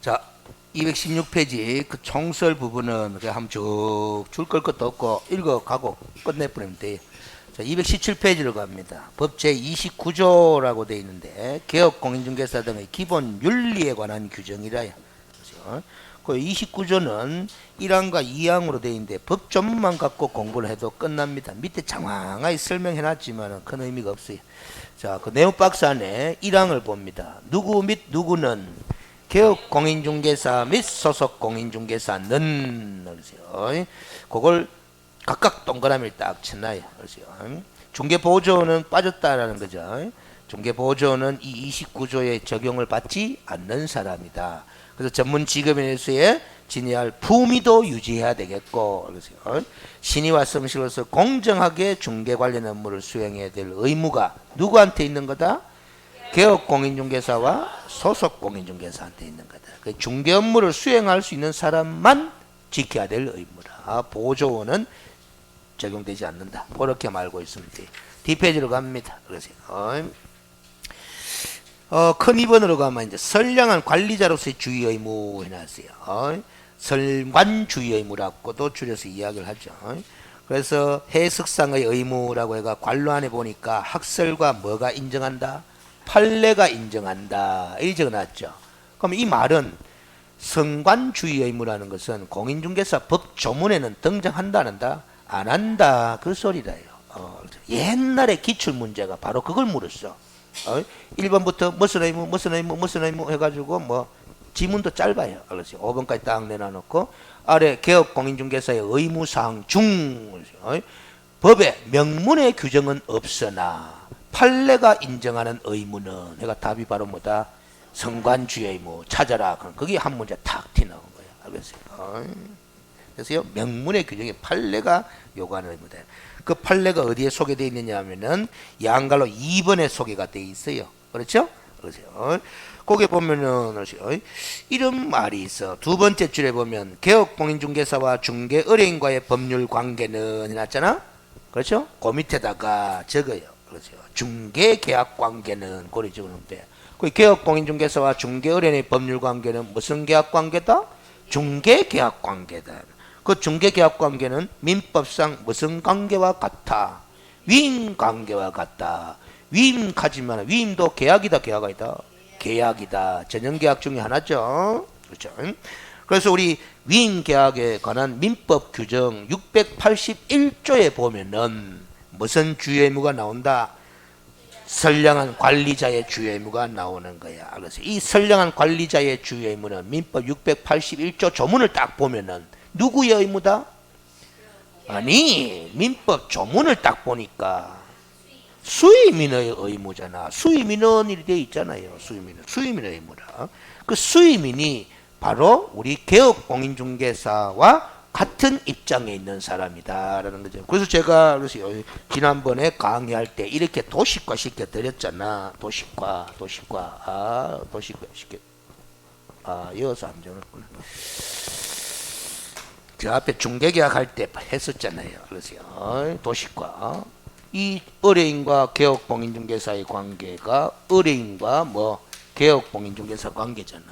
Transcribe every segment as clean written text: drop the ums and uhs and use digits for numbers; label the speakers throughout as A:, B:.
A: 자, 216페이지 그 총설 부분은 그냥 한번 쭉 줄 걸 것도 없고 읽어가고 끝내버리면 돼요. 자, 217페이지로 갑니다. 법 제29조라고 되어 있는데 개업 공인중개사 등의 기본 윤리에 관한 규정이라요. 그렇죠? 그 29조는 1항과 2항으로 되어 있는데 법조문만 갖고 공부를 해도 끝납니다. 밑에 장황하게 설명해 놨지만 큰 의미가 없어요. 자, 그 내용 박스 안에 1항을 봅니다. 누구 및 누구는 개업 공인중개사 및 소속 공인중개사는 그러세요. 그걸 각각 동그라미를 딱 쳐놔요. 그러세요. 중개보조는 빠졌다라는 거죠. 중개보조는 이 29조의 적용을 받지 않는 사람이다. 그래서 전문 직업인에서의 진의할 품위도 유지해야 되겠고, 그러세요. 신의와 성실로서 공정하게 중개 관련 업무를 수행해야 될 의무가 누구한테 있는 거다? 개업 공인중개사와 소속 공인중개사한테 있는 거다. 그 중개 업무를 수행할 수 있는 사람만 지켜야 될 의무라. 보조원은 적용되지 않는다. 그렇게 말고 있으면 돼. 뒷페이지로 갑니다. 그러세요. 큰 2번으로 가면 이제 선량한 관리자로서의 주의 의무 해놨어요. 설관 주의 의무라고도 줄여서 이야기를 하죠. 그래서 해석상의 의무라고 해가 관료안에 보니까 학설과 뭐가 인정한다? 판례가 인정한다. 이 적어놨죠. 그럼 이 말은 성관주의 의무라는 것은 공인중개사 법조문에는 등장한다 안 한다? 안 한다. 그 소리라요. 옛날에 기출문제가 바로 그걸 물었어. 1번부터 무슨 의무 무슨 의무 무슨 의무 해가지고 뭐 지문도 짧아요. 그렇지. 5번까지 딱 내놔놓고 아래 개업 공인중개사의 의무사항 중 법에 명문의 규정은 없으나 판례가 인정하는 의무는 내가 답이 바로 뭐다? 성관주의 의무 찾아라. 그럼 그게 한 문제 탁 튀나온 거예요. 알겠어요? 그래서요 명문의 규정이 판례가 요구하는 의무다. 그 판례가 어디에 소개되어 있느냐 하면은 양갈로 2번에 소개가 되어 있어요. 그렇죠? 그렇죠. 거기에 보면은 이런 말이 있어. 두 번째 줄에 보면 개업 공인중개사와 중개 의뢰인과의 법률 관계는 해놨잖아. 그렇죠? 그 밑에다가 적어요. 그렇죠. 중개 계약 관계는 고리 적어놓는데 그 개업 공인중개사와 중개 의뢰인의 법률 관계는 무슨 계약 관계다? 중개 계약 관계다. 그 중개 계약 관계는 민법상 무슨 관계와 같아? 위임 관계와 같다. 위임하지만 위임도 계약이다, 계약 아니다? 계약이다. 전형 계약 중에 하나죠. 그렇죠. 그래서 우리 위임 계약에 관한 민법 규정 681조에 보면은 무슨 주의 의무가 나온다? 선량한 관리자의 주의 의무가 나오는 거야. 그래서 이 선량한 관리자의 주의 의무는 민법 681조 조문을 딱 보면은 누구의 의무다? 아니, 민법 조문을 딱 보니까 수의민의 의무잖아. 수의민은 이렇게 돼 있잖아요. 수의민의 의무라. 그 수의민이 바로 우리 개업 공인중개사와 같은 입장에 있는 사람이다라는 거죠. 그래서 제가 지난번에 강의할 때 이렇게 도식화 시켜 드렸잖아. 도식화 시켜. 이어서 안 적었구나. 저 앞에 중개계약 할 때 했었잖아요. 그래서요. 도식화. 이 의뢰인과 개업 공인중개사의 관계가 의뢰인과 뭐 개업 공인중개사 관계잖아.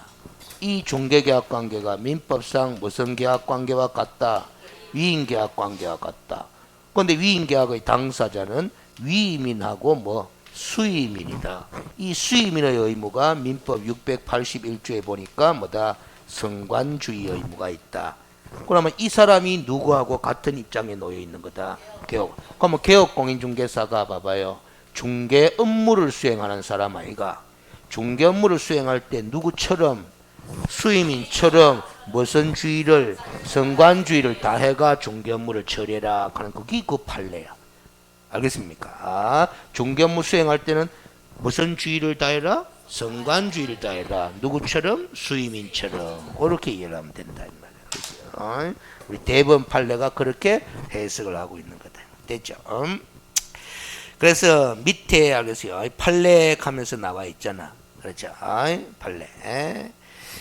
A: 이 중개계약 관계가 민법상 무슨 계약 관계와 같다? 위임계약 관계와 같다. 그런데 위임계약의 당사자는 위임인하고 뭐 수임인이다. 이 수임인의 의무가 민법 681조에 보니까 뭐다? 성관주의 의무가 있다. 그러면 이 사람이 누구하고 같은 입장에 놓여 있는 거다. 개업. 그러면 개업 공인중개사가 봐봐요. 중개 업무를 수행하는 사람 아이가. 중개 업무를 수행할 때 누구처럼 수임인처럼 무슨 주의를 성관주의를 다해가 중개 업무를 처리해라 하는 그게 그 판례야. 알겠습니까? 중개 업무 수행할 때는 무슨 주의를 다해라? 성관주의를 다해라. 누구처럼? 수임인처럼. 그렇게 이해를 하면 된다 이 말이야. 우리 대법원 판례가 그렇게 해석을 하고 있는 거다. 됐죠? 그래서 밑에 알겠어요. 판례 하면서 나와 있잖아. 그렇죠? 판례.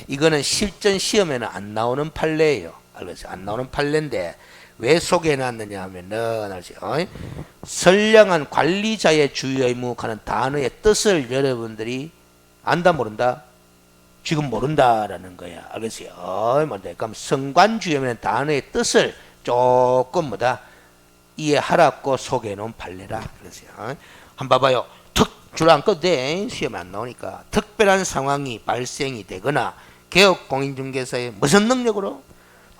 A: 이거는 실전 시험에는 안 나오는 판례예요. 알겠어요? 안 나오는 판례인데 왜 소개해 놨느냐 하면은 알겠어요? 선량한 관리자의 주의 의무 하는 단어의 뜻을 여러분들이 안다 모른다? 지금 모른다라는 거야. 알겠어요? 뭔데? 그럼 성관주의면 단어의 뜻을 조금 뭐다 이해하라고 소개해 놓은 판례라. 그랬어요. 한번 봐봐요. 줄 안 꺼도 돼. 시험에 안 나오니까. 특별한 상황이 발생이 되거나 개업공인중개사의 무슨 능력으로?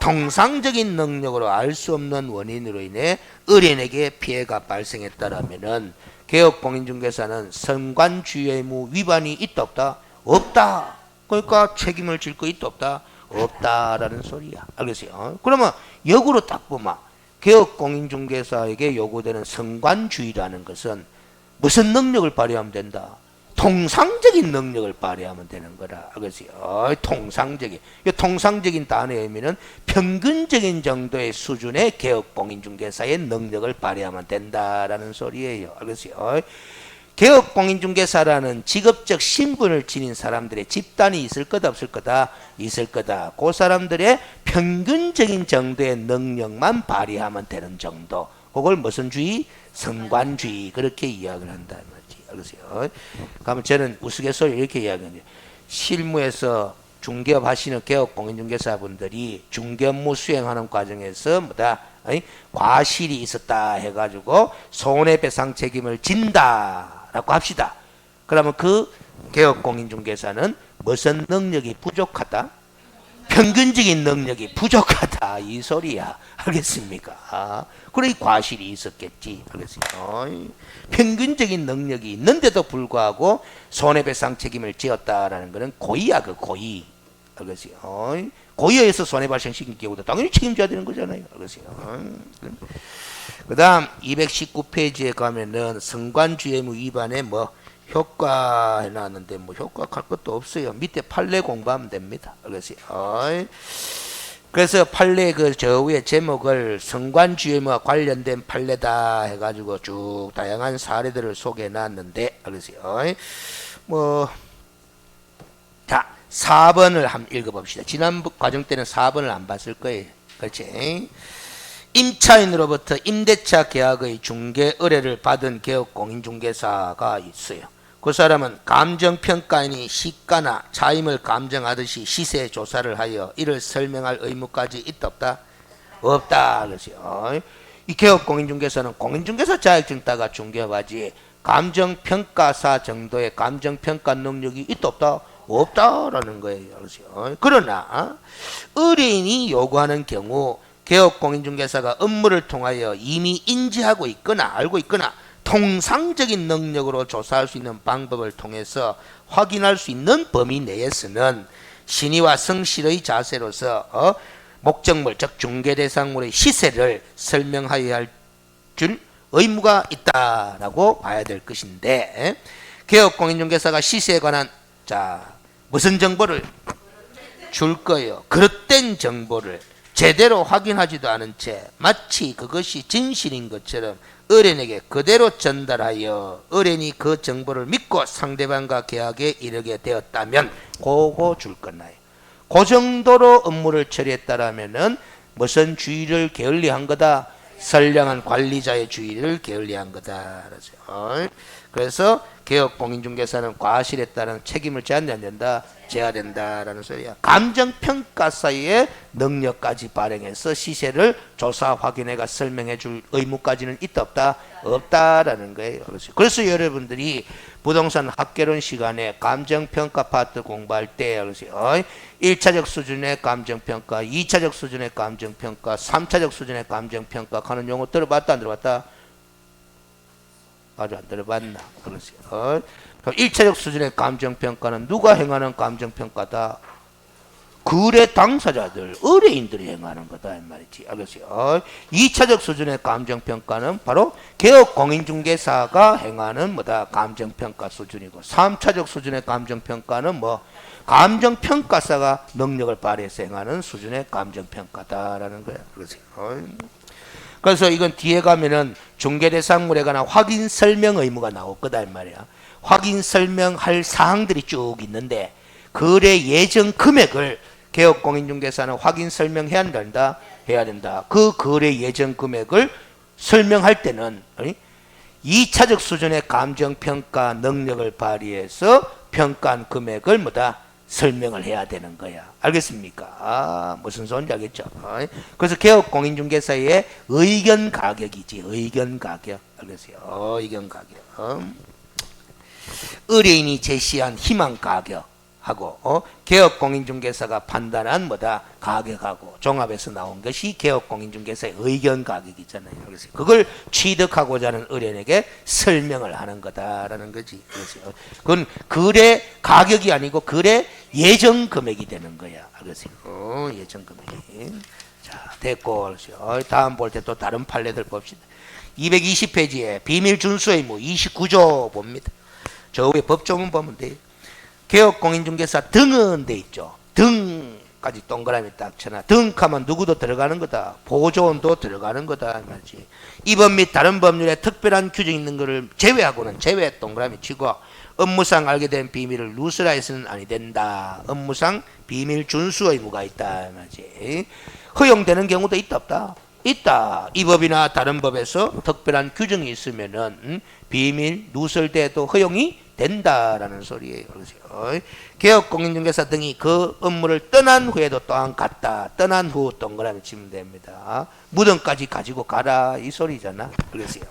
A: 통상적인 능력으로 알 수 없는 원인으로 인해 의뢰인에게 피해가 발생했다라면은 개업공인중개사는 성관주의 의무 위반이 있다 없다? 없다. 그러니까 책임을 질 거 있다 없다? 없다라는 소리야. 알겠어요? 그러면 역으로 딱 보면 개업공인중개사에게 요구되는 성관주의라는 것은 무슨 능력을 발휘하면 된다? 통상적인 능력을 발휘하면 되는 거라. 알겠어요? 통상적인. 이 통상적인 단어의 의미는 평균적인 정도의 수준의 개업공인중개사의 능력을 발휘하면 된다라는 소리예요. 알겠어요? 개업공인중개사라는 직업적 신분을 지닌 사람들의 집단이 있을 거다 없을 거다? 있을 거다. 그 사람들의 평균적인 정도의 능력만 발휘하면 되는 정도. 그걸 무슨 주의? 성관주의. 그렇게 이야기를 한다. 알겠어요? 그러면 저는 우스갯소리 이렇게 이야기합니다. 실무에서 중개업 하시는 개업공인중개사분들이 중개업무 수행하는 과정에서 뭐다? 과실이 있었다 해가지고 손해배상 책임을 진다라고 합시다. 그러면 그 개업공인중개사는 무슨 능력이 부족하다? 평균적인 능력이 부족하다 이 소리야. 알겠습니까? 그래 과실이 있었겠지. 알겠어요? 평균적인 능력이 있는데도 불구하고 손해배상 책임을 지었다라는 것은 고의야. 그 고의. 알겠어요? 고의에서 손해 발생시킨 경우도 당연히 책임져야 되는 거잖아요. 알겠어요? 그 다음 219페이지에 가면은 성관주의 의무 위반에 뭐 효과 해놨는데 뭐 효과할 것도 없어요. 밑에 판례 공부하면 됩니다. 알겠어요? 그래서 판례 그 저 위에 제목을 성관주의 의무와 관련된 판례다 해가지고 쭉 다양한 사례들을 소개해놨는데 알겠어요? 뭐 자 4번을 한번 읽어봅시다. 지난 과정 때는 4번을 안 봤을 거예요. 그렇지? 임차인으로부터 임대차 계약의 중개 의뢰를 받은 개업공인중개사가 있어요. 그 사람은 감정평가인이 시가나 차임을 감정하듯이 시세 조사를 하여 이를 설명할 의무까지 있다 없다? 없다. 그랬어요. 이 개업공인중개사는 공인중개사 자격증 따가 중개업하지 감정평가사 정도의 감정평가 능력이 있다 없다? 없다라는 거예요. 그렇죠? 그러나 의뢰인이 요구하는 경우 개업공인중개사가 업무를 통하여 이미 인지하고 있거나 알고 있거나 통상적인 능력으로 조사할 수 있는 방법을 통해서 확인할 수 있는 범위 내에서는 신의와 성실의 자세로서 목적물 즉 중개대상물의 시세를 설명하여야 할 줄 의무가 있다라고 봐야 될 것인데 개업공인중개사가 시세에 관한 무슨 정보를 줄 거예요. 그릇된 정보를 제대로 확인하지도 않은 채 마치 그것이 진실인 것처럼 의뢰인에게 그대로 전달하여 의뢰인이 그 정보를 믿고 상대방과 계약에 이르게 되었다면 그거 줄 거나요. 그 정도로 업무를 처리했다라면은 무슨 주의를 게을리한 거다? 선량한 관리자의 주의를 게을리한 거다. 그래서 개업공인중개사는 과실에 따른 책임을 져야 안 된다? 져야 된다라는 소리야. 감정평가사의 능력까지 발행해서 시세를 조사 확인해가 설명해 줄 의무까지는 있다 없다? 없다라는 거예요. 그래서 여러분들이 부동산 학개론 시간에 감정평가 파트 공부할 때 1차적 수준의 감정평가, 2차적 수준의 감정평가, 3차적 수준의 감정평가 하는 용어 들어봤다 안 들어봤다? 아주 안 들어봤나? 그러세요. 1차적 수준의 감정평가는 누가 행하는 감정평가다? 거래 당사자들, 의뢰인들이 행하는 거다 이 말이지. 알겠어요? 2차적 수준의 감정평가는 바로 개업공인중개사가 행하는 뭐다? 감정평가 수준이고 3차적 수준의 감정평가는 뭐? 감정평가사가 능력을 발휘해서 행하는 수준의 감정평가다라는 거야. 그러세요? 그래서 이건 뒤에 가면은 중개대상물에 관한 확인 설명 의무가 나올 거다 이 말이야. 확인 설명할 사항들이 쭉 있는데 거래 예정 금액을 개업공인중개사는 확인 설명해야 한다. 해야 된다. 그 거래 예정 금액을 설명할 때는 2차적 수준의 감정평가 능력을 발휘해서 평가한 금액을 뭐다? 설명을 해야 되는 거야. 알겠습니까? 무슨 소리인지 알겠죠? 그래서 개업 공인중개사의 의견 가격이지. 의견 가격. 알겠어요? 의견 가격. 의뢰인이 제시한 희망 가격하고 개업 공인중개사가 판단한 뭐다 가격하고 종합해서 나온 것이 개업 공인중개사의 의견 가격이잖아요. 그래서 그걸 취득하고자 하는 의뢰인에게 설명을 하는 거다라는 거지. 그래서 그건 거래 가격이 아니고 거래 예정 금액이 되는 거야. 알겠어요? 예정 금액이. 자, 됐고. 다음 볼 때 또 다른 판례들 봅시다. 220페이지에 비밀 준수 의무 29조 봅니다. 저 위에 법조문 보면 돼요. 개업 공인중개사 등은 돼 있죠. 등까지 동그라미 딱 쳐놔. 등하면 누구도 들어가는 거다. 보조원도 들어가는 거다. 말이지. 이 법 및 다른 법률에 특별한 규정이 있는 것을 제외하고는 제외 동그라미 치고 업무상 알게 된 비밀을 누설하여서는 아니 된다. 업무상 비밀 준수 의무가 있다. 말이지. 허용되는 경우도 있다 없다? 있다. 이 법이나 다른 법에서 특별한 규정이 있으면은 비밀 누설돼도 허용이 된다라는 소리예요. 그렇죠? 개업 공인중개사 등이 그 업무를 떠난 후에도 또한 갔다. 떠난 후 동그라미 치면 됩니다. 무덤까지 가지고 가라 이 소리잖아. 그래서요.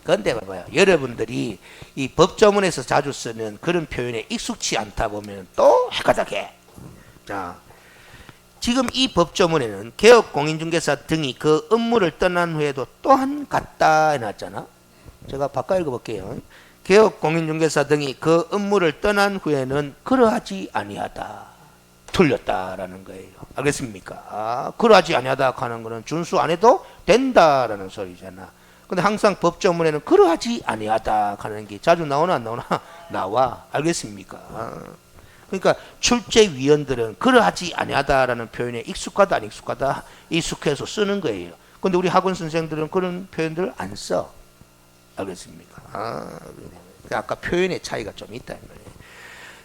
A: 그런데 봐봐요. 여러분들이 이 법조문에서 자주 쓰는 그런 표현에 익숙치 않다 보면 또 헷갈하게. 자, 지금 이 법조문에는 개업 공인중개사 등이 그 업무를 떠난 후에도 또한 갔다 해놨잖아. 제가 바꿔 읽어볼게요. 개업 공인중개사 등이 그 업무를 떠난 후에는 그러하지 아니하다. 틀렸다라는 거예요. 알겠습니까? 그러하지 아니하다 하는 거는 준수 안 해도 된다라는 소리잖아. 근데 항상 법조문에는 그러하지 아니하다 하는 게 자주 나오나 안 나오나? 나와. 알겠습니까? 그러니까 출제위원들은 그러하지 아니하다라는 표현에 익숙하다 안 익숙하다? 익숙해서 쓰는 거예요. 근데 우리 학원 선생들은 그런 표현들을 안 써. 알겠습니까? 아까 표현의 차이가 좀 있다.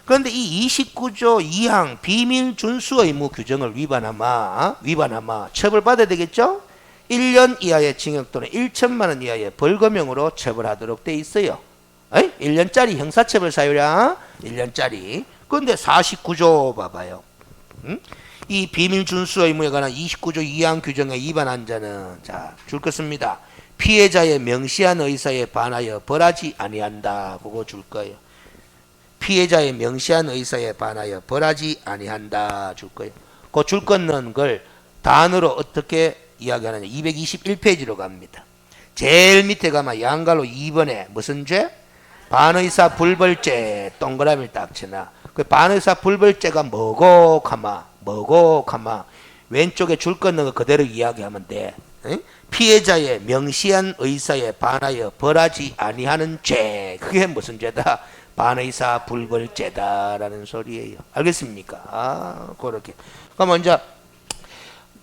A: 그런데 이 29조 2항 비밀 준수 의무 규정을 위반하마 처벌받아야 되겠죠? 1년 이하의 징역 또는 1천만 원 이하의 벌금형으로 처벌하도록 돼 있어요. 1년짜리 형사처벌 사유량 1년짜리. 그런데 49조 봐봐요. 이 비밀 준수 의무에 관한 29조 2항 규정에 위반한 자는 자, 줄 것입니다. 피해자의 명시한 의사에 반하여 벌하지 아니한다. 그거 줄 거예요. 피해자의 명시한 의사에 반하여 벌하지 아니한다. 줄 거예요. 그 줄 거는 걸 단어로 어떻게 이야기하느냐. 221페이지로 갑니다. 제일 밑에 가면 양갈로 2번에 무슨 죄? 반의사 불벌죄 동그라미를 딱 쳐놔. 그 반의사 불벌죄가 뭐고 가마 왼쪽에 줄 거는 거 그대로 이야기하면 돼. 응? 피해자의 명시한 의사에 반하여 벌하지 아니하는 죄. 그게 무슨 죄다? 반의사 불벌죄다라는 소리예요. 알겠습니까? 그렇게. 그럼 먼저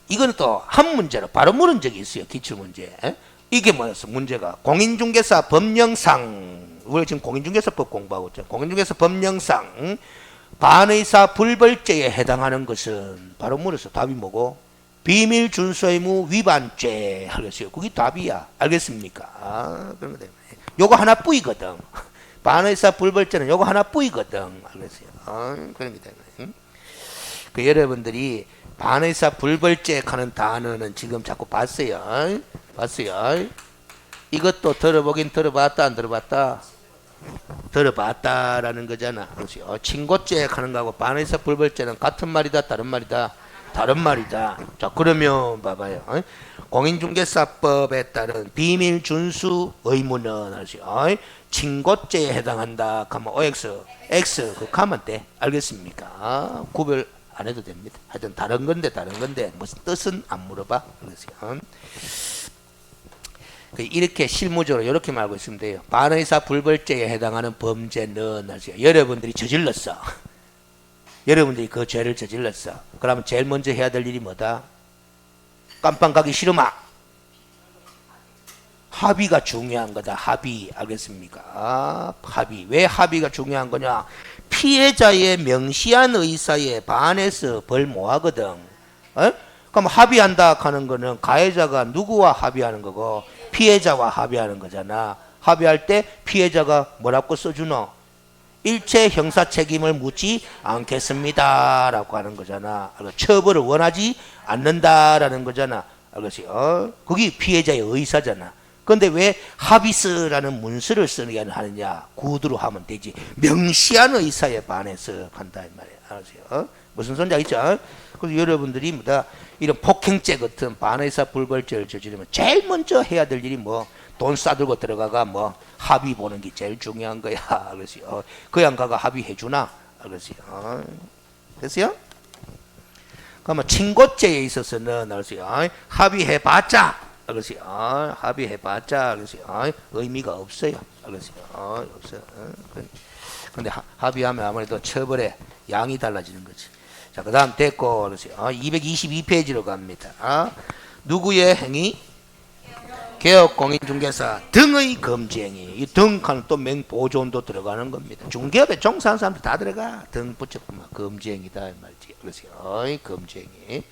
A: 이건 또 한 문제로 바로 물은 적이 있어요. 기출문제. 이게 뭐였어? 문제가 공인중개사 법령상 우리 지금 공인중개사법 공부하고 있죠. 공인중개사 법령상 반의사 불벌죄에 해당하는 것은 바로 물었어. 답이 뭐고? 비밀 준수 의무 위반죄 하겠어요. 그게 답이야. 알겠습니까? 그런 거 때문에 요거 하나뿐이거든. 반의사 불벌죄는 요거 하나뿐이거든. 알겠어요? 그런 게 때문에 그 여러분들이 반의사 불벌죄 하는 단어는 지금 자꾸 봤어요. 이것도 들어보긴 들어봤다 안 들어봤다? 들어봤다라는 거잖아. 그렇죠? 친고죄 하는 거하고 반의사 불벌죄는 같은 말이다 다른 말이다? 다른 말이다. 자, 그러면 봐봐요. 공인중개사법에 따른 비밀 준수 의무는 친고죄에 해당한다. 하면 OX, X 그 가면 돼. 알겠습니까? 구별 안 해도 됩니다. 하여튼 다른 건데 무슨 뜻은 안 물어봐. 그렇죠? 이렇게 실무적으로 이렇게 말하고 있으면 돼요. 반의사 불벌죄에 해당하는 범죄는 여러분들이 저질렀어. 여러분들이 그 죄를 저질렀어. 그러면 제일 먼저 해야 될 일이 뭐다? 깜빵 가기 싫으마. 합의가 중요한 거다. 합의. 알겠습니까? 합의. 왜 합의가 중요한 거냐? 피해자의 명시한 의사에 반해서 벌 못하거든. 그럼 합의한다 하는 거는 가해자가 누구와 합의하는 거고 피해자와 합의하는 거잖아. 합의할 때 피해자가 뭐라고 써주노? 일체 형사 책임을 묻지 않겠습니다라고 하는 거잖아. 처벌을 원하지 않는다라는 거잖아. 알겠지? 그게 피해자의 의사잖아. 그런데 왜 하비스라는 문서를 쓰게 하느냐? 구두로 하면 되지. 명시한 의사에 반해서 한다 이 말이야. 알았어요? 무슨 소리인지 알겠죠? 그래서 여러분들이 뭐다 이런 폭행죄 같은 반의사 불벌죄를 저지르면 제일 먼저 해야 될 일이 뭐 돈 싸들고 들어가가 뭐 합의 보는 게 제일 중요한 거야. 알겠어요? 그 양가가 합의해 주나? 알겠어요? 됐어요? 그러면 친고죄에 있어서는 알겠어요? 합의해봤자 알겠어요? 합의해봤자 알겠어요? 의미가 없어요. 알겠어요? 없어요. 근데 합의하면 아무래도 처벌의 양이 달라지는 거지. 자, 그 다음 됐고, 알겠어요? 222페이지로 갑니다. 누구의 행위? 개업 공인중개사 등의 금지행위. 이 등하는 또 맹보존도 들어가는 겁니다. 중개업에 종사하는 사람들 다 들어가. 등 붙였구만. 금지행위다 이 말이지. 그래서 금지행위.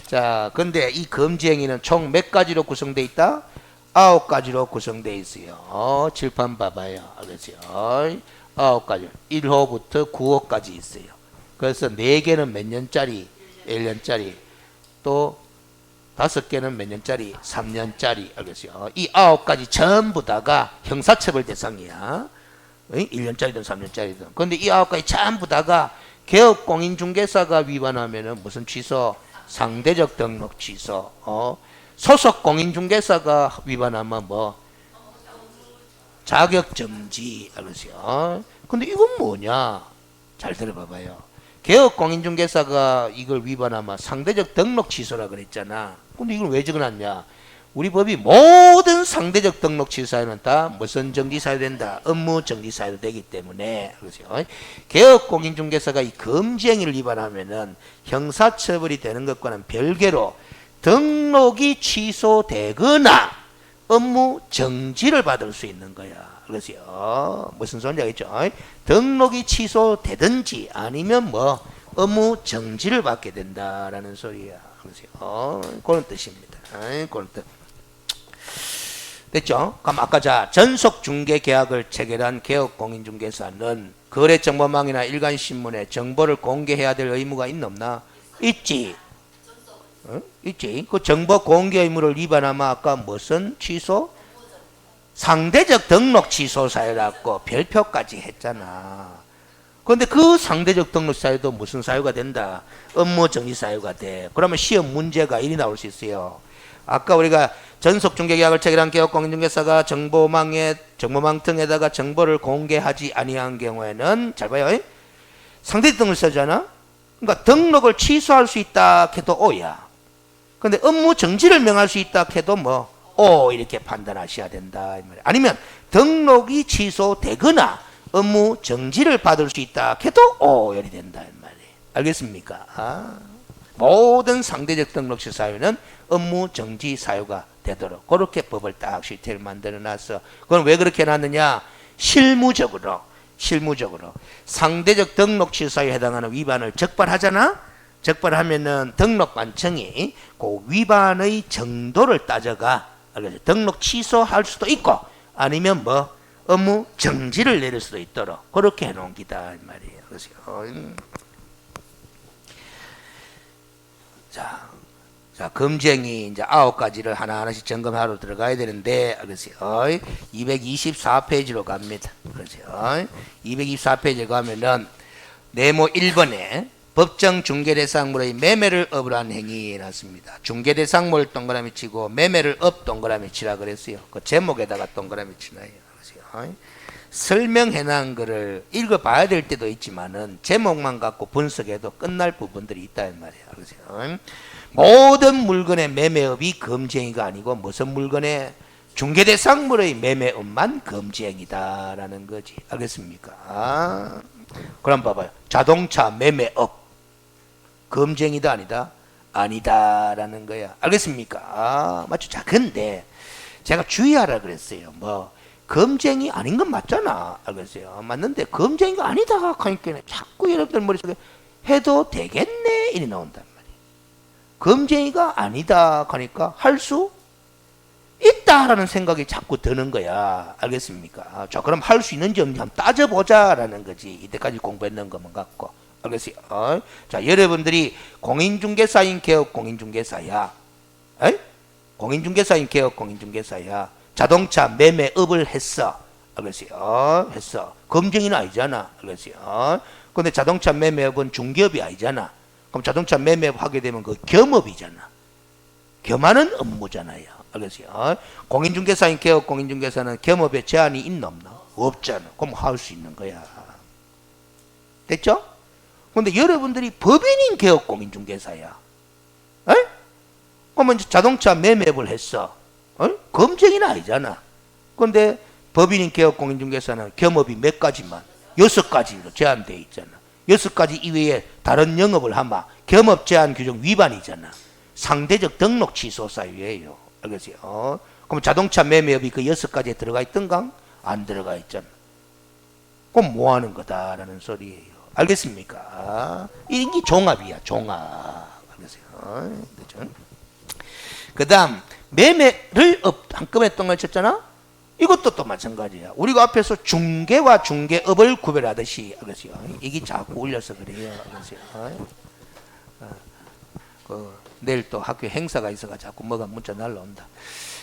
A: 자, 근데 이 금지행위는 총 몇 가지로 구성되어 있다? 9가지로 구성되어 있어요. 칠판 봐봐요. 알겠어요? 9가지. 1호부터 9호까지 있어요. 그래서 4개는 몇 년짜리? 1년짜리. 또 5개는 몇 년짜리? 3년짜리. 알겠어요? 이 9가지 전부 다가 형사처벌 대상이야. 1년짜리든 3년짜리든. 그런데 이 9가지 전부 다가 개업공인중개사가 위반하면은 무슨 취소? 상대적 등록 취소. 소속 공인중개사가 위반하면 뭐? 자격정지. 알겠어요? 근데 이건 뭐냐? 잘 들어봐봐요. 개업공인중개사가 이걸 위반하면 상대적 등록 취소라 그랬잖아. 근데 이걸 왜 적어놨냐? 우리 법이 모든 상대적 등록 취소에는 다 무슨 정지 사유된다? 업무 정지 사유 되기 때문에. 그렇죠? 개업공인중개사가 이 금지행위를 위반하면은 형사처벌이 되는 것과는 별개로 등록이 취소되거나 업무 정지를 받을 수 있는 거야. 그렇죠? 무슨 소리인지 알겠죠? 등록이 취소되든지 아니면 뭐 업무 정지를 받게 된다라는 소리야. 그렇죠? 그런 뜻입니다. 그런 뜻. 됐죠? 그럼 아까 자 전속 중개 계약을 체결한 개업공인중개사는 거래정보망이나 일간신문에 정보를 공개해야 될 의무가 있나 없나? 있지. 있지. 그 정보 공개 의무를 위반하면 아까 무슨 취소? 상대적 등록 취소 사유라고 별표까지 했잖아. 그런데 그 상대적 등록 사유도 무슨 사유가 된다? 업무 정지 사유가 돼. 그러면 시험 문제가 이리 나올 수 있어요. 아까 우리가 전속 중개 계약을 체결한 개업공인중개사가 정보망 등에다가 정보를 공개하지 아니한 경우에는 잘 봐요. 상대적 등록을 쓰잖아. 그러니까 등록을 취소할 수 있다 해도 O야. 근데 업무 정지를 명할 수 있다 해도 뭐 O 이렇게 판단하셔야 된다. 아니면 등록이 취소되거나 업무 정지를 받을 수 있다 해도 O열이 된다. 알겠습니까? 모든 상대적 등록시 사유는 업무 정지 사유가 되도록 그렇게 법을 딱 실태를 만들어 놨어. 그건 왜 그렇게 해놨느냐? 실무적으로 상대적 등록 취소에 해당하는 위반을 적발하잖아. 적발하면은 등록관청이 그 위반의 정도를 따져가. 등록 취소할 수도 있고 아니면 뭐 업무 정지를 내릴 수도 있도록 그렇게 해놓은 기다 이 말이에요. 그래서 자, 금지행위 이제 9가지를 하나하나씩 점검하러 들어가야 되는데, 그래서 224페이지로 갑니다. 그렇죠? 224페이지에 가면은 네모 1번에 법정 중개대상물의 매매를 업으로 한 행위에 났습니다. 중개대상물 동그라미 치고 매매를 업 동그라미 치라 그랬어요. 그 제목에다가 동그라미 치나요. 그렇죠? 설명해놓은 거를 읽어봐야 될 때도 있지만은 제목만 갖고 분석해도 끝날 부분들이 있다 이 말이에요. 그렇죠? 모든 물건의 매매업이 금지행위가 아니고 무슨 물건의 중개대상물의 매매업만 금지행위다라는 거지. 알겠습니까? 그럼 봐봐요. 자동차 매매업 금지행위다 아니다? 아니다라는 거야. 알겠습니까? 맞죠? 자, 근데 제가 주의하라 그랬어요. 뭐 금지행위 아닌 건 맞잖아. 알겠어요? 맞는데 금지행위가 아니다 하니까 자꾸 여러분들 머릿속에 해도 되겠네 이리 나온단 말이에요. 금지행위가 아니다 하니까 할 수 있다라는 생각이 자꾸 드는 거야. 알겠습니까? 자, 그럼 할 수 있는지 없는지 한번 따져보자라는 거지. 이때까지 공부했는 것만 갖고. 알겠어요? 자, 여러분들이 공인중개사인 개업 공인중개사야. 에? 공인중개사인 개업 공인중개사야. 자동차 매매업을 했어. 알겠어요? 했어. 검증이는 아니잖아. 알겠어요? 근데 자동차 매매업은 중개업이 아니잖아. 그럼 자동차 매매업 하게 되면 그 겸업이잖아. 겸하는 업무잖아요. 알겠어요? 공인중개사인 개업 공인중개사는 겸업에 제한이 있나 없나? 없잖아. 그럼 할 수 있는 거야. 됐죠? 근데 여러분들이 법인인 개업 공인중개사야. 에? 그러면 자동차 매매업을 했어. 검증이는 아니잖아. 근데 법인인 개업 공인중개사는 겸업이 몇 가지만 6가지로 제한되어 있잖아. 6가지 이외에 다른 영업을 하면 겸업 제한 규정 위반이잖아. 상대적 등록 취소 사유예요. 알겠어요? 그럼 자동차 매매업이 그 6가지에 들어가 있던가? 안 들어가 있잖아. 그럼 뭐 하는 거다라는 소리예요. 알겠습니까? 이게 종합이야, 종합. 알겠어요? 그렇죠? 그 다음, 매매를 한꺼번에 했던 걸 쳤잖아? 이것도 또 마찬가지야. 우리가 앞에서 중개와 중개업을 구별하듯이, 알겠어요? 이게 자꾸 울려서 그래요. 알겠어요? 내일 또 학교 행사가 있어가 자꾸 뭐가 문자 날라온다.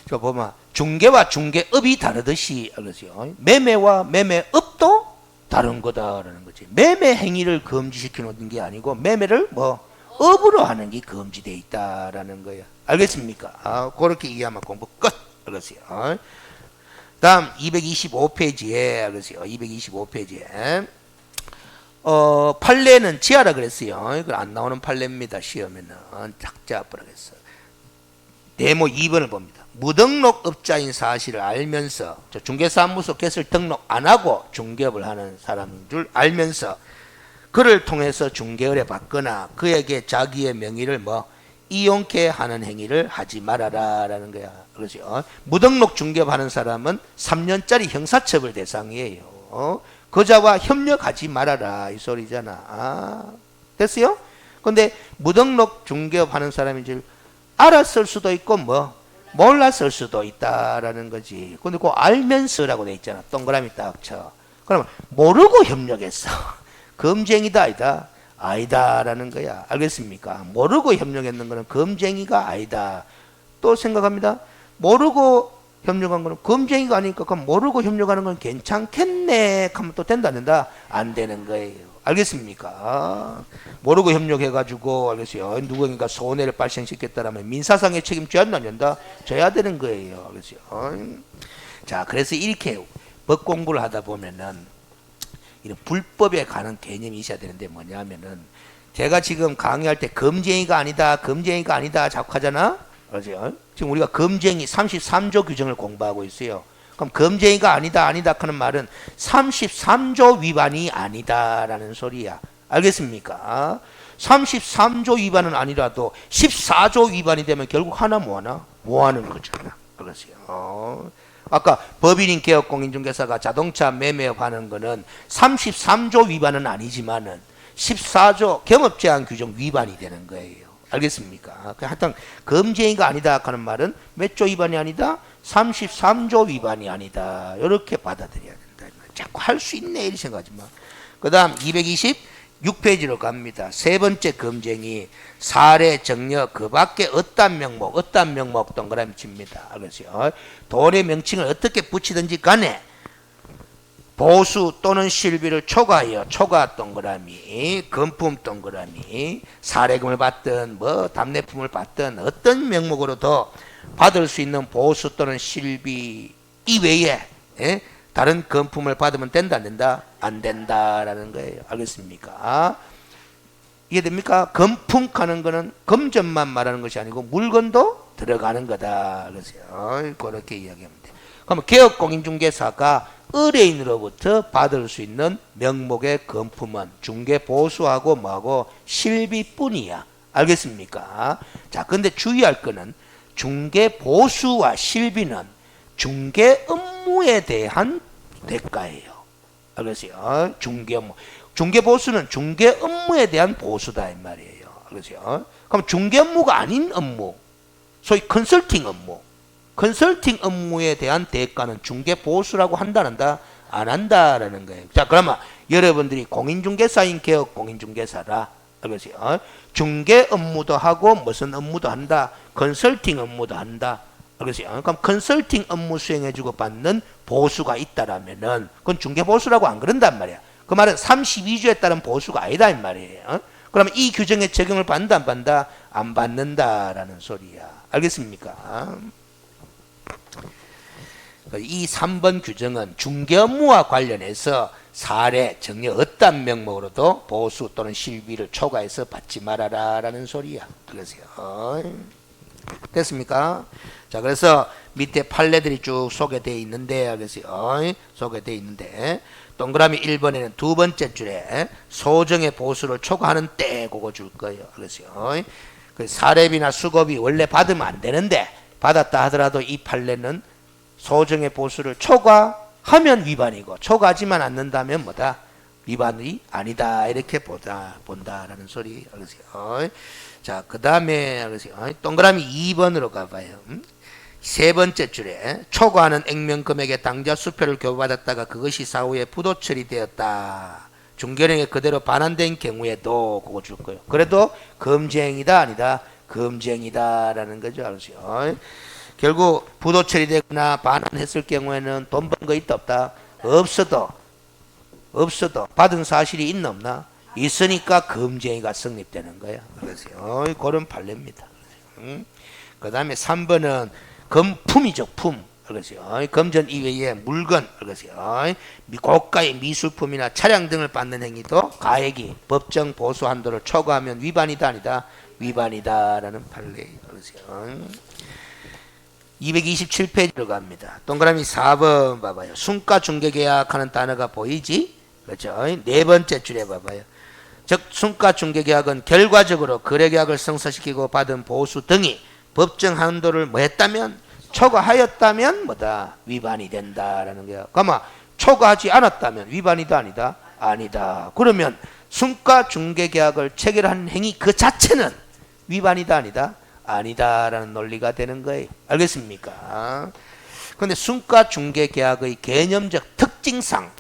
A: 저 보면 중개와 중개업이 다르듯이, 알겠어요? 매매와 매매업도 다른 거다라는 거지. 매매 행위를 금지시켜 놓은 게 아니고 매매를 뭐 업으로 하는 게 금지되어 있다라는 거야. 알겠습니까? 그렇게 이해하면 공부 끝. 알겠어요? 다음 225페이지에 알겠어요? 225페이지에 판례는 지하라 그랬어요. 이거 안 나오는 판례입니다. 시험에는 작자 버리겠어. 네모 2번을 봅니다. 무등록업자인 사실을 알면서 중개사무소 개설 등록 안 하고 중개업을 하는 사람인 줄 알면서 그를 통해서 중개의뢰 받거나 그에게 자기의 명의를 뭐 이용케 하는 행위를 하지 말아라라는 거야. 그렇죠? 무등록 중개업 하는 사람은 3년짜리 형사처벌 대상이에요. 그자와 협력하지 말아라 이 소리잖아. 됐어요? 근데 무등록 중개업 하는 사람인 줄 알았을 수도 있고 뭐 몰랐을 수도 있다라는 거지. 근데 그 알면서라고 돼 있잖아. 동그라미 딱 쳐. 그러면 모르고 협력했어. 검쟁이다 아니다? 아니다라는 거야. 알겠습니까? 모르고 협력했는 거는 검쟁이가 아니다. 또 생각합니다. 모르고 협력한 거는 검쟁이가 아니니까 그럼 모르고 협력하는 건 괜찮겠네 하면 또 된다 안 된다? 안 되는 거예요. 알겠습니까? 모르고 협력해가지고 알겠어요. 누구인가 손해를 발생시켰다라면 민사상의 책임 져야 된다? 져야 되는 거예요. 알겠어요? 자, 그래서 이렇게 법 공부를 하다 보면은 이런 불법에 관한 개념이 있어야 되는데 뭐냐면은 제가 지금 강의할 때 검쟁이가 아니다, 검쟁이가 아니다 자꾸 하잖아. 그렇죠? 지금 우리가 검쟁이 33조 규정을 공부하고 있어요. 그럼 검쟁이가 아니다 하는 말은 33조 위반이 아니다라는 소리야. 알겠습니까? 33조 위반은 아니라도 14조 위반이 되면 결국 하나 뭐하나? 뭐하는 거잖아. 그렇죠? 아까 법인인 개업 공인중개사가 자동차 매매업 하는 거는 33조 위반은 아니지만은 14조 겸업제한 규정 위반이 되는 거예요. 알겠습니까? 하여튼 검쟁이가 아니다 하는 말은 몇 조 위반이 아니다? 33조 위반이 아니다. 이렇게 받아들여야 된다. 자꾸 할 수 있네 이렇게 생각하지 마. 그 다음 226페이지로 갑니다. 세 번째 검쟁이 사례, 정려, 그 밖에 어떤 명목 동그라미 칩니다. 알겠어요? 돈의 명칭을 어떻게 붙이든지 간에 보수 또는 실비를 초과하여 초과 동그라미, 금품 동그라미, 사례금을 받든 뭐 답례품을 받든 어떤 명목으로 더 받을 수 있는 보수 또는 실비 이외에 다른 금품을 받으면 된다 안 된다? 안 된다라는 거예요. 알겠습니까? 이해됩니까? 금품 하는 거는 금전만 말하는 것이 아니고 물건도 들어가는 거다. 그래서 그렇게 이야기하면 돼. 그러면 개업공인중개사가 의뢰인으로부터 받을 수 있는 명목의 금품은 중개 보수하고 뭐하고 실비뿐이야. 알겠습니까? 자, 근데 주의할 거는 중개 보수와 실비는 중개 업무에 대한 대가예요. 알겠어요? 중개 업무. 중개 보수는 중개 업무에 대한 보수다 이 말이에요. 알겠어요? 그럼 중개 업무가 아닌 업무, 소위 컨설팅 업무, 컨설팅 업무에 대한 대가는 중개 보수라고 한다, 안 한다? 안 한다라는 거예요. 자, 그러면 여러분들이 공인중개사인 개업 공인중개사라. 알겠어요? 중개 업무도 하고 무슨 업무도 한다. 컨설팅 업무도 한다. 알겠어요? 그럼 컨설팅 업무 수행해주고 받는 보수가 있다라면은 그건 중개 보수라고 안 그런단 말이야. 그 말은 32조에 따른 보수가 아니다 이 말이에요. 그러면 이 규정에 적용을 받는다 안 받는다? 안 받는다라는 소리야. 알겠습니까? 이 3번 규정은 중개 업무와 관련해서 사례, 정리 어떤 명목으로도 보수 또는 실비를 초과해서 받지 말아라 라는 소리야. 그러세요. 됐습니까? 자, 그래서 밑에 판례들이 쭉 소개되어 있는데, 그래서요. 소개되어 있는데, 동그라미 1번에는 두 번째 줄에 소정의 보수를 초과하는 때 그거 줄 거예요. 그래서요. 그 사례비나 수고비 원래 받으면 안 되는데, 받았다 하더라도 이 판례는 소정의 보수를 초과하면 위반이고 초과하지만 않는다면 뭐다? 위반이 아니다. 이렇게 본다라는 소리. 알겠어요? 자, 그 다음에 알겠어요? 동그라미 2번으로 가봐요. 세 번째 줄에 초과하는 액면 금액의 당좌 수표를 교부받았다가 그것이 사후에 부도 처리되었다. 중개령에 그대로 반환된 경우에도 그거 줄 거예요. 그래도 금지행위다 아니다? 금지행위다라는 거죠. 알았어요? 결국 부도 처리되거나 반환했을 경우에는 돈 번 거 있다 없다? 없어도 받은 사실이 있나 없나? 있으니까 금지행위가 성립되는 거야. 그래서요. 그런 판례입니다. 그 다음에 3번은 금품이죠. 품. 그래서요. 금전 이외의 물건. 그래서요. 고가의 미술품이나 차량 등을 받는 행위도 가액이 법정 보수 한도를 초과하면 위반이다 아니다? 위반이다라는 판례. 그래서요. 227페이지로 갑니다. 동그라미 4번 봐봐요. 순가 중개 계약하는 단어가 보이지? 그렇죠? 네 번째 줄에 봐봐요. 즉 순가 중개 계약은 결과적으로 거래 계약을 성사시키고 받은 보수 등이 법정 한도를 뭐 했다면 초과하였다면 뭐다? 위반이 된다라는 거야. 그러면 초과하지 않았다면 위반이다 아니다? 아니다. 그러면 순가 중개 계약을 체결한 행위 그 자체는 위반이다 아니다? 아니다라는 논리가 되는 거예요. 알겠습니까? 그런데 순가 중개 계약의 개념적 특징상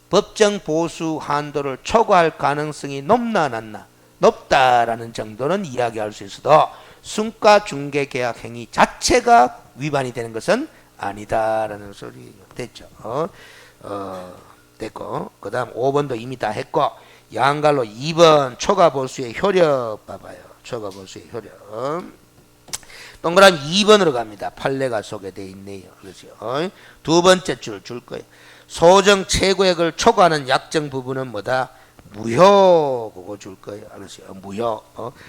A: 법정 보수 한도를 초과할 가능성이 높나 낮나? 높다라는 정도는 이야기할 수 있어도 순가 중개 계약 행위 자체가 위반이 되는 것은 아니다라는 소리 됐죠. 됐고 그 다음 5번도 이미 다 했고 양갈로 2번 초과 보수의 효력 봐봐요. 초과 보수의 효력. 동그라미 2번으로 갑니다. 판례가 소개되어 있네요. 그렇죠. 두 번째 줄 거예요. 소정 최고액을 초과하는 약정 부분은 뭐다? 무효. 그거 줄 거예요. 알았어요. 무효.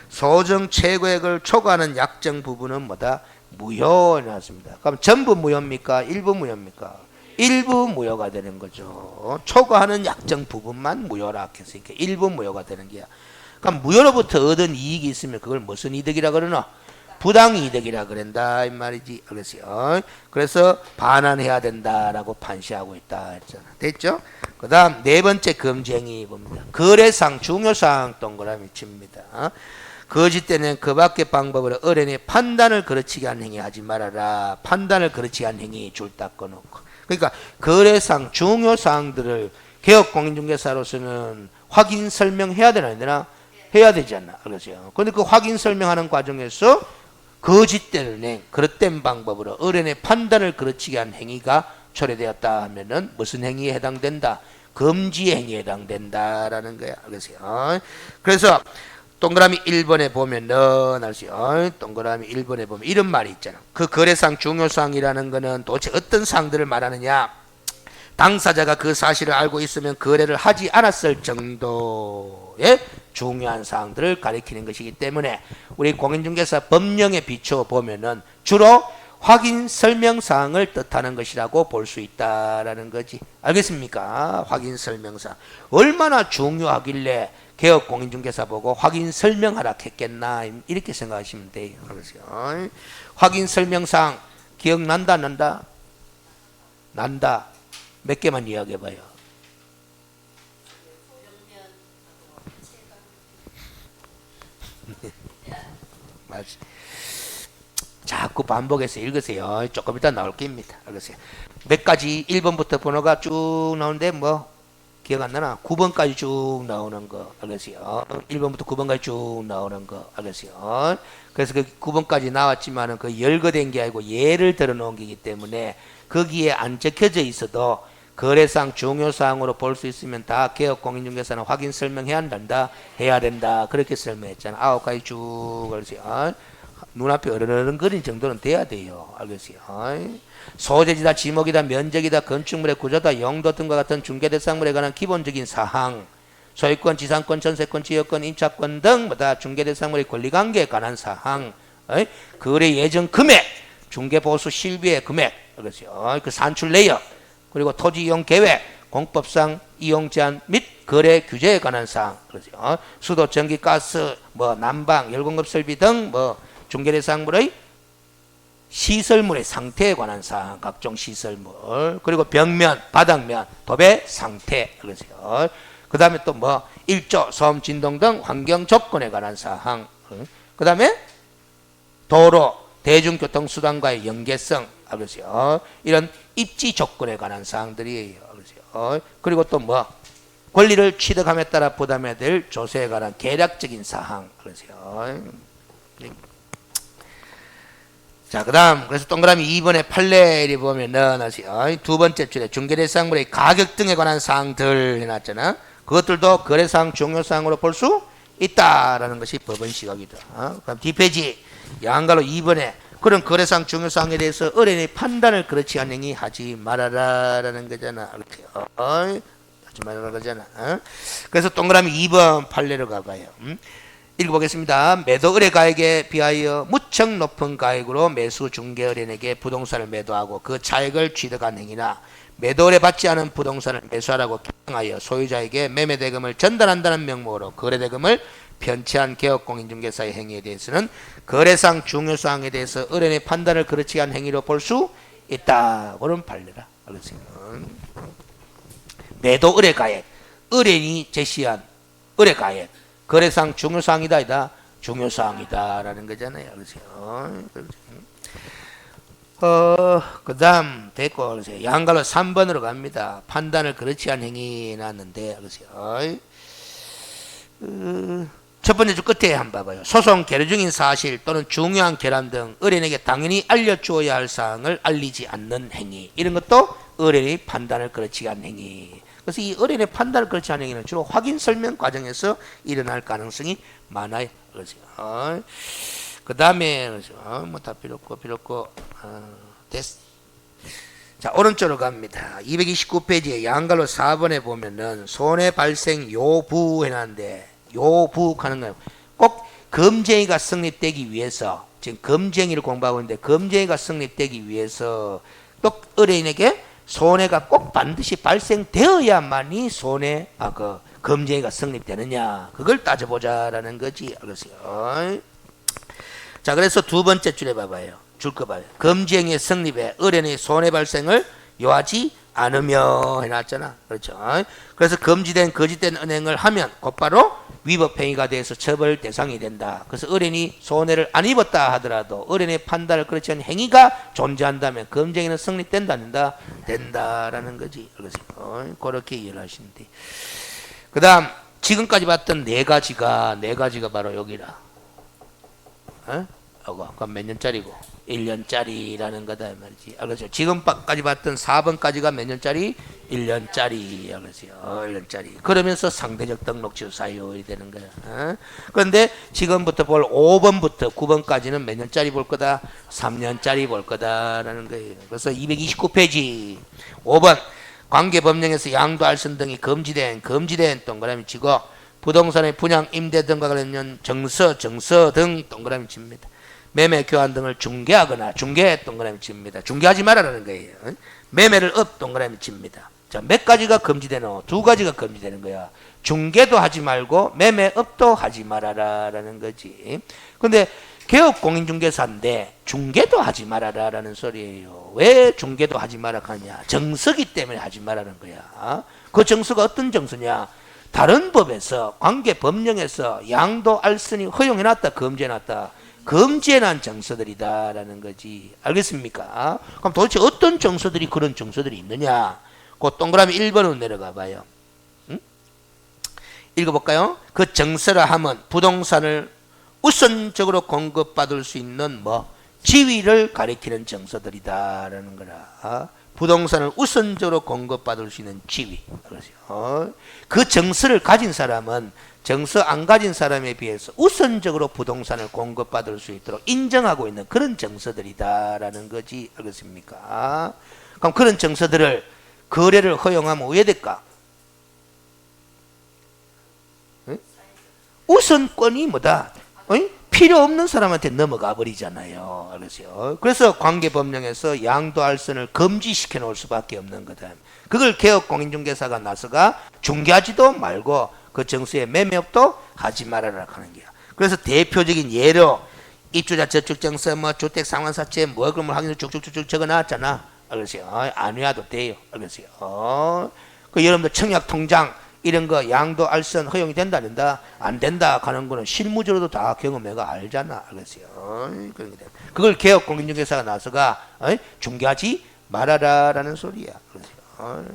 A: 소정 최고액을 초과하는 약정 부분은 뭐다? 무효. 나왔습니다. 그럼 전부 무효입니까? 일부 무효입니까? 일부 무효가 되는 거죠. 초과하는 약정 부분만 무효라 했으니까 일부 무효가 되는 게야. 그럼 무효로부터 얻은 이익이 있으면 그걸 무슨 이득이라 그러나? 부당이득이라 그런다 이 말이지. 알겠어요? 그래서 반환해야 된다라고 판시하고 있다 했잖아. 됐죠? 그 다음 네 번째 금지행위 봅니다. 거래상 중요사항 동그라미 칩니다. 거짓되는 그 밖의 방법으로 어른의 판단을 거르치게 한 행위 하지 말아라. 판단을 거르치게 한 행위 줄 닦아놓고. 그러니까 거래상 중요사항들을 개업공인중개사로서는 확인 설명해야 되나 안 되나? 해야 되지 않나? 그렇죠. 그런데 그 확인 설명하는 과정에서 거짓된 은행, 그릇된 방법으로 어른의 판단을 거르치게 한 행위가 초래되었다 하면은 무슨 행위에 해당된다? 금지 행위에 해당된다라는 거야. 알겠어요? 그래서 동그라미 1번에 보면은 알았어요? 동그라미 1번에 보면 이런 말이 있잖아. 그 거래상 중요사항이라는 거는 도대체 어떤 사항들을 말하느냐? 당사자가 그 사실을 알고 있으면 거래를 하지 않았을 정도의 중요한 사항들을 가리키는 것이기 때문에 우리 공인중개사 법령에 비추어 보면은 주로 확인 설명 사항을 뜻하는 것이라고 볼 수 있다라는 거지. 알겠습니까? 확인 설명 사항. 얼마나 중요하길래 개업 공인중개사 보고 확인 설명하라 했겠나 이렇게 생각하시면 돼요. 그래서 확인 설명 사항 기억난다 안 난다? 난다. 몇 개만 이야기해 봐요. 맞지. 자, 자꾸 반복해서 읽으세요. 조금 이따 나올 겁니다. 알겠어요? 몇 가지 1번부터 번호가 쭉 나오는데 뭐 기억 안 나나? 9번까지 쭉 나오는 거 알겠어요? 1번부터 9번까지 쭉 나오는 거 알겠어요? 그래서 그 9번까지 나왔지만은 그 열거된 게 아니고 예를 들어 놓은 거기 때문에 거기에 안 적혀져 있어도 거래상 중요사항으로 볼 수 있으면 다 개업공인중개사는 확인 설명해야 한다. 해야 된다. 그렇게 설명했잖아. 9가지 쭉 알겠어요? 눈앞에 어른어른거리는 정도는 돼야 돼요. 알겠어요? 소재지다, 지목이다, 면적이다, 건축물의 구조다, 용도 등과 같은 중개대상물에 관한 기본적인 사항, 소유권, 지상권, 전세권, 지역권, 임차권 등 중개대상물의 권리관계에 관한 사항, 거래 예정 금액, 중개보수 실비의 금액, 알겠어요? 그 산출 내역, 그리고 토지 이용 계획, 공법상 이용 제한 및 거래 규제에 관한 사항, 그렇죠? 수도, 전기, 가스, 뭐 난방, 열공급 설비 등 뭐 중개대상물의 시설물의 상태에 관한 사항, 각종 시설물, 그리고 벽면, 바닥면, 도배 상태, 그렇죠? 그 다음에 또 뭐 일조, 소음, 진동 등 환경 조건에 관한 사항, 그 다음에 도로, 대중교통수단과의 연계성, 그렇죠? 이런 입지 조건에 관한 사항들이에요. 그렇죠? 그리고 또 뭐 권리를 취득함에 따라 부담해야 될 조세에 관한 계략적인 사항, 그렇죠? 자, 그 다음, 그래서 동그라미 2번의 판례를 보면은, 두 번째 줄에 중개대상물의 가격 등에 관한 사항들 해놨잖아. 그것들도 거래사항 중요사항으로 볼 수 있다라는 것이 법원 시각이다. 그럼 뒷페이지, 양가로 2번에 그런 거래사항 중요사항에 대해서 의뢰인의 판단을 그렇지 않은 행위 하지 말아라라는 거잖아. 하지 말아라 그러잖아. 그래서 동그라미 2번 판례로 가봐요. 읽어보겠습니다. 매도 의뢰 가액에 비하여 무척 높은 가액으로 매수 중개 의뢰인에게 부동산을 매도하고 그 차익을 취득한 행위나 매도 의뢰 받지 않은 부동산을 매수하라고 결정하여 소유자에게 매매 대금을 전달한다는 명목으로 거래 대금을 편취한 개업공인중개사의 행위에 대해서는 거래상 중요사항에 대해서 의뢰인의 판단을 그렇지 않은 행위로 볼 수 있다. 그런 판례라. 알겠어요? 매도 의뢰 가액, 의뢰인이 제시한 의뢰 가액, 거래상 중요사항이다, 이다, 중요사항이다라는 거잖아요. 그렇죠? 그 다음, 됐고, 그러세요. 양갈로 3번으로 갑니다. 판단을 그렇지 않은 행위 나왔는데, 그러세요. 첫 번째 줄 끝에 한번 봐봐요. 소송 계류 중인 사실 또는 중요한 결함 등 의뢰인에게 당연히 알려주어야 할 사항을 알리지 않는 행위. 이런 것도 의뢰인의 판단을 그렇지 않은 행위. 그래서 이 의뢰인의 판단을 그렇지 않은 행위는 주로 확인 설명 과정에서 일어날 가능성이 많아요. 그렇죠? 그 다음에 뭐 다 필요 없고 됐어. 자, 오른쪽으로 갑니다. 229페이지에 양갈로 4번에 보면은 손해 발생 요부 해놨는데 요부 하는 거예요. 꼭 검증이가 성립되기 위해서, 지금 검증이를 공부하고 있는데 검증이가 성립되기 위해서 또 의뢰인에게 손해가 꼭 반드시 발생되어야만이 검증이가 성립되느냐, 그걸 따져보자라는 거지. 알겠어요? 자, 그래서 두 번째 줄에 봐봐요. 줄 거 봐요. 검증의 성립에 의뢰인의 손해 발생을 요하지 않으며 해놨잖아. 그렇죠? 그래서 금지된 거짓된 은행을 하면 곧바로 위법 행위가 돼서 처벌 대상이 된다. 그래서 의뢰인이 손해를 안 입었다 하더라도 의뢰인의 판단을 그렇지 않은 행위가 존재한다면 검증에는 성립된다, 안 된다? 된다라는 거지. 그래서 그렇게 이해를 하시면 돼. 그 다음 지금까지 봤던 네 가지가 바로 여기라. 그럼 몇 년짜리고? 1년짜리라는 거다 말이지. 그렇죠? 지금까지 봤던 4번까지가 몇 년짜리? 1년짜리. 그렇죠? 1년짜리. 그러면서 상대적 등록지수 사유이 되는 거야. 그런데 지금부터 볼 5번부터 9번까지는 몇 년짜리 볼 거다? 3년짜리 볼 거다라는 거예요. 그래서 229페이지 5번 관계법령에서 양도 알선 등이 금지된 동그라미 치고 부동산의 분양, 임대 등과 관련된 정서 등 동그라미 칩니다. 매매, 교환 등을 중개하거나 중개 동그라미 칩니다. 중개하지 말아라는 거예요. 매매를 동그라미 칩니다. 자, 몇 가지가 금지되노? 두 가지가 금지되는 거야. 중개도 하지 말고 매매업도 하지 말아라라는 거지. 근데 개업공인중개사인데 중개도 하지 말아라라는 소리예요. 왜 중개도 하지 말아 하냐? 정서기 때문에 하지 말라는 거야. 그 정서가 어떤 정서냐? 다른 법에서 관계법령에서 양도 알선이 허용해놨다, 금지해놨다. 금지해 난 정서들이다라는 거지. 알겠습니까? 그럼 도대체 어떤 정서들이 그런 정서들이 있느냐? 그 동그라미 1번으로 내려가 봐요. 응? 읽어볼까요? 그 정서라 하면 부동산을 우선적으로 공급받을 수 있는 뭐 지위를 가리키는 정서들이다라는 거라. 부동산을 우선적으로 공급받을 수 있는 지위. 그렇죠. 그 정서를 가진 사람은 정서 안 가진 사람에 비해서 우선적으로 부동산을 공급받을 수 있도록 인정하고 있는 그런 정서들이다라는 거지. 알겠습니까? 그럼 그런 정서들을 거래를 허용하면 왜 될까? 우선권이 뭐다? 필요 없는 사람한테 넘어가 버리잖아요. 알겠어요? 그래서 관계법령에서 양도할선을 금지시켜 놓을 수밖에 없는 거다. 그걸 개업공인중개사가 나서가 중개하지도 말고 그 정수에 매매업도 하지 말아라 하는 거야. 그래서 대표적인 예로 입주자 저축 정서 뭐 주택 상환사채 뭐 그런 걸 확인해서 쭉쭉쭉쭉 적어놨잖아. 알겠어요? 안 외워도 돼요. 알겠어요? 그 여러분들 청약통장 이런 거 양도 알선 허용이 된다 안 된다? 안 된다 하는 거는 실무적으로도 다 경험해가 알잖아. 알겠어요? 그걸 개업공인중개사가 나서가 중개하지 말아라라는 소리야. 알겠어요?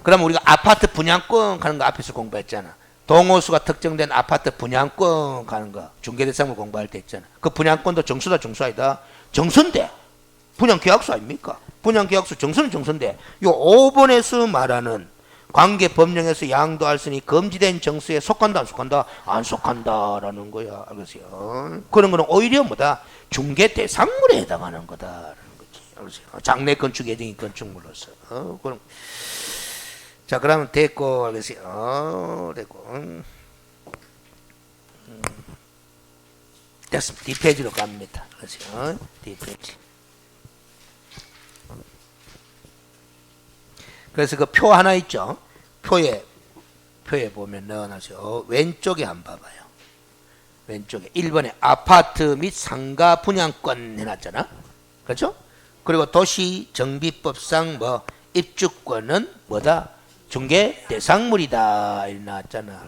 A: 그럼 우리가 아파트 분양권 가는 거 앞에서 공부했잖아. 동호수가 특정된 아파트 분양권 가는 거 중개대상을 공부할 때 했잖아. 그 분양권도 정수다 정수 아니다? 정수인데 분양계약서 아닙니까? 분양계약서 정수는 정수인데 요 5번에서 말하는 관계법령에서 양도할선이 금지된 정수에 속한다 안 속한다? 안 속한다라는 거야. 알겠어요? 그런 거는 오히려 뭐다? 중개대상물에 해당하는 거다라는 거지. 알겠어요? 장래 건축 예정인 건축물로서. 그럼 자, 그러면 됐고, 알겠어요? 됐고. 됐습니다. 뒷페이지로 갑니다. 알겠어요? 뒷페이지. 그래서 그 표 하나 있죠? 표에 보면 넣어놨어요. 왼쪽에 한번 봐봐요. 왼쪽에 1번에 아파트 및 상가 분양권 해놨잖아? 그렇죠? 그리고 도시정비법상 뭐 입주권은 뭐다? 중개 대상물이다 이렇게 나왔잖아.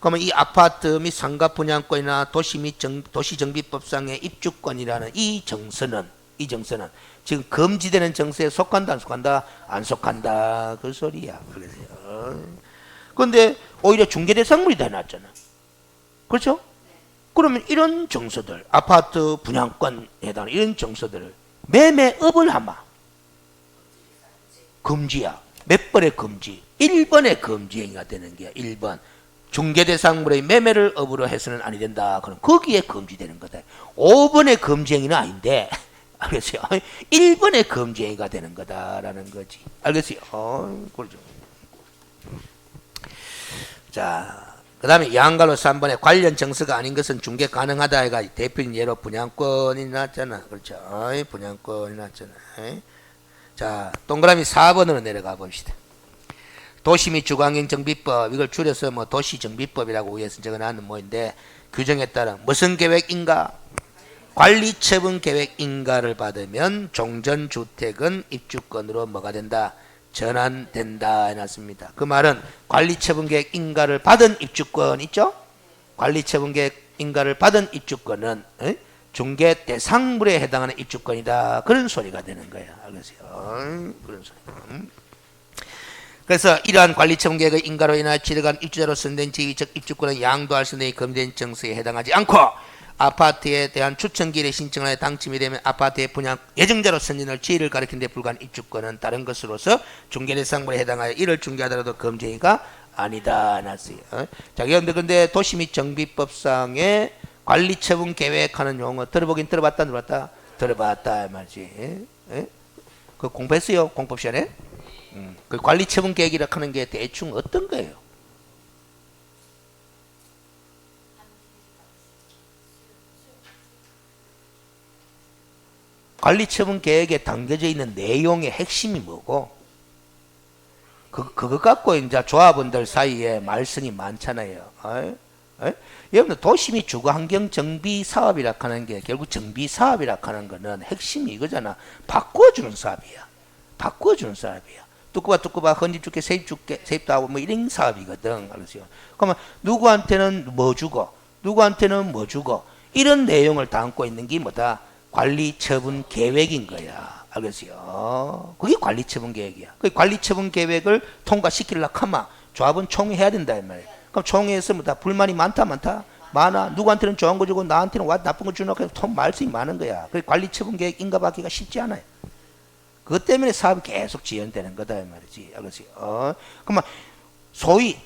A: 그러면 이 아파트 및 상가 분양권이나 도시정비법상의 입주권이라는 이 정서는 지금 금지되는 정서에 속한다 안 속한다? 안 속한다 그 소리야. 그런데 오히려 중개 대상물이다 해놨잖아. 그렇죠? 그러면 이런 정서들 아파트 분양권에 해당하는 이런 정서들을 매매업을 하마 금지야. 몇 번의 금지? 1번의 금지 행위가 되는 게야. 1번. 중개대상물의 매매를 업으로 해서는 아니 된다. 그럼 거기에 금지되는 거다. 5번의 금지 행위는 아닌데 알겠어요? 1번의 금지 행위가 되는 거다라는 거지. 알겠어요? 그렇죠. 자, 그 다음에 양갈로 3번에 관련 정서가 아닌 것은 중개 가능하다 해가 대표적인 예로 분양권이 나왔잖아. 그렇죠? 분양권이 나왔잖아. 자, 동그라미 4번으로 내려가 봅시다. 도시 및 주거환경정비법 이걸 줄여서 뭐 도시정비법이라고 위에서 적어놨는 뭐인데 규정에 따라 무슨 계획인가? 관리처분 계획인가를 받으면 종전주택은 입주권으로 뭐가 된다? 전환된다 해놨습니다. 그 말은 관리처분 계획인가를 받은 입주권 있죠? 관리처분 계획인가를 받은 입주권은 중개 대상물에 해당하는 입주권이다. 그런 소리가 되는 거야. 알겠어요? 그런 소리. 그래서 이러한 관리처분 계획의 인가로 인하여 취득한 입주자로 선된 지위 즉 입주권은 양도할 수 있는 금지된 정서에 해당하지 않고 아파트에 대한 추천기일에 신청을 하여 당첨이 되면 아파트의 분양 예정자로 선진할 지위를 가리키는 데 불과한 입주권은 다른 것으로서 중개 대상물에 해당하여 이를 중개하더라도 금지가 아니다. 놨어요. 자, 그런데 근데 도시 및 정비법상의 관리처분 계획하는 용어 들어보긴 들어봤다 안 들어봤다? 들어봤다 말이지. 그 공부했어요? 공법 시간에? 그 관리처분 계획이라 하는 게 대충 어떤 거예요? 관리처분 계획에 담겨져 있는 내용의 핵심이 뭐고 그거 갖고 이제 조합원들 사이에 말썽이 많잖아요. 여러분들 도시 및 주거환경 정비 사업이라 하는 게 결국 정비 사업이라 하는 거는 핵심이 이거잖아. 바꿔주는 사업이야. 바꿔주는 사업이야. 뚜꾸바 헌집줄게 세입도 하고 뭐 이런 사업이거든. 알았어요. 그러면 누구한테는 뭐 주고 누구한테는 뭐 주고 이런 내용을 담고 있는 게 뭐다? 관리처분 계획인 거야. 알겠어요? 그게 관리처분 계획이야. 그 관리처분 계획을 통과시키려고 하면 조합은 총회해야 된다 이 말이야. 그럼 총회에서 뭐다? 불만이 많다 많아. 누구한테는 좋은 거 주고 나한테는 나쁜 거 주는 거 말씀이 많은 거야. 그 관리처분 계획 인가받기가 쉽지 않아요. 그것 때문에 사업이 계속 지연되는 거다 이 말이지. 알겠어요? 그러면 소위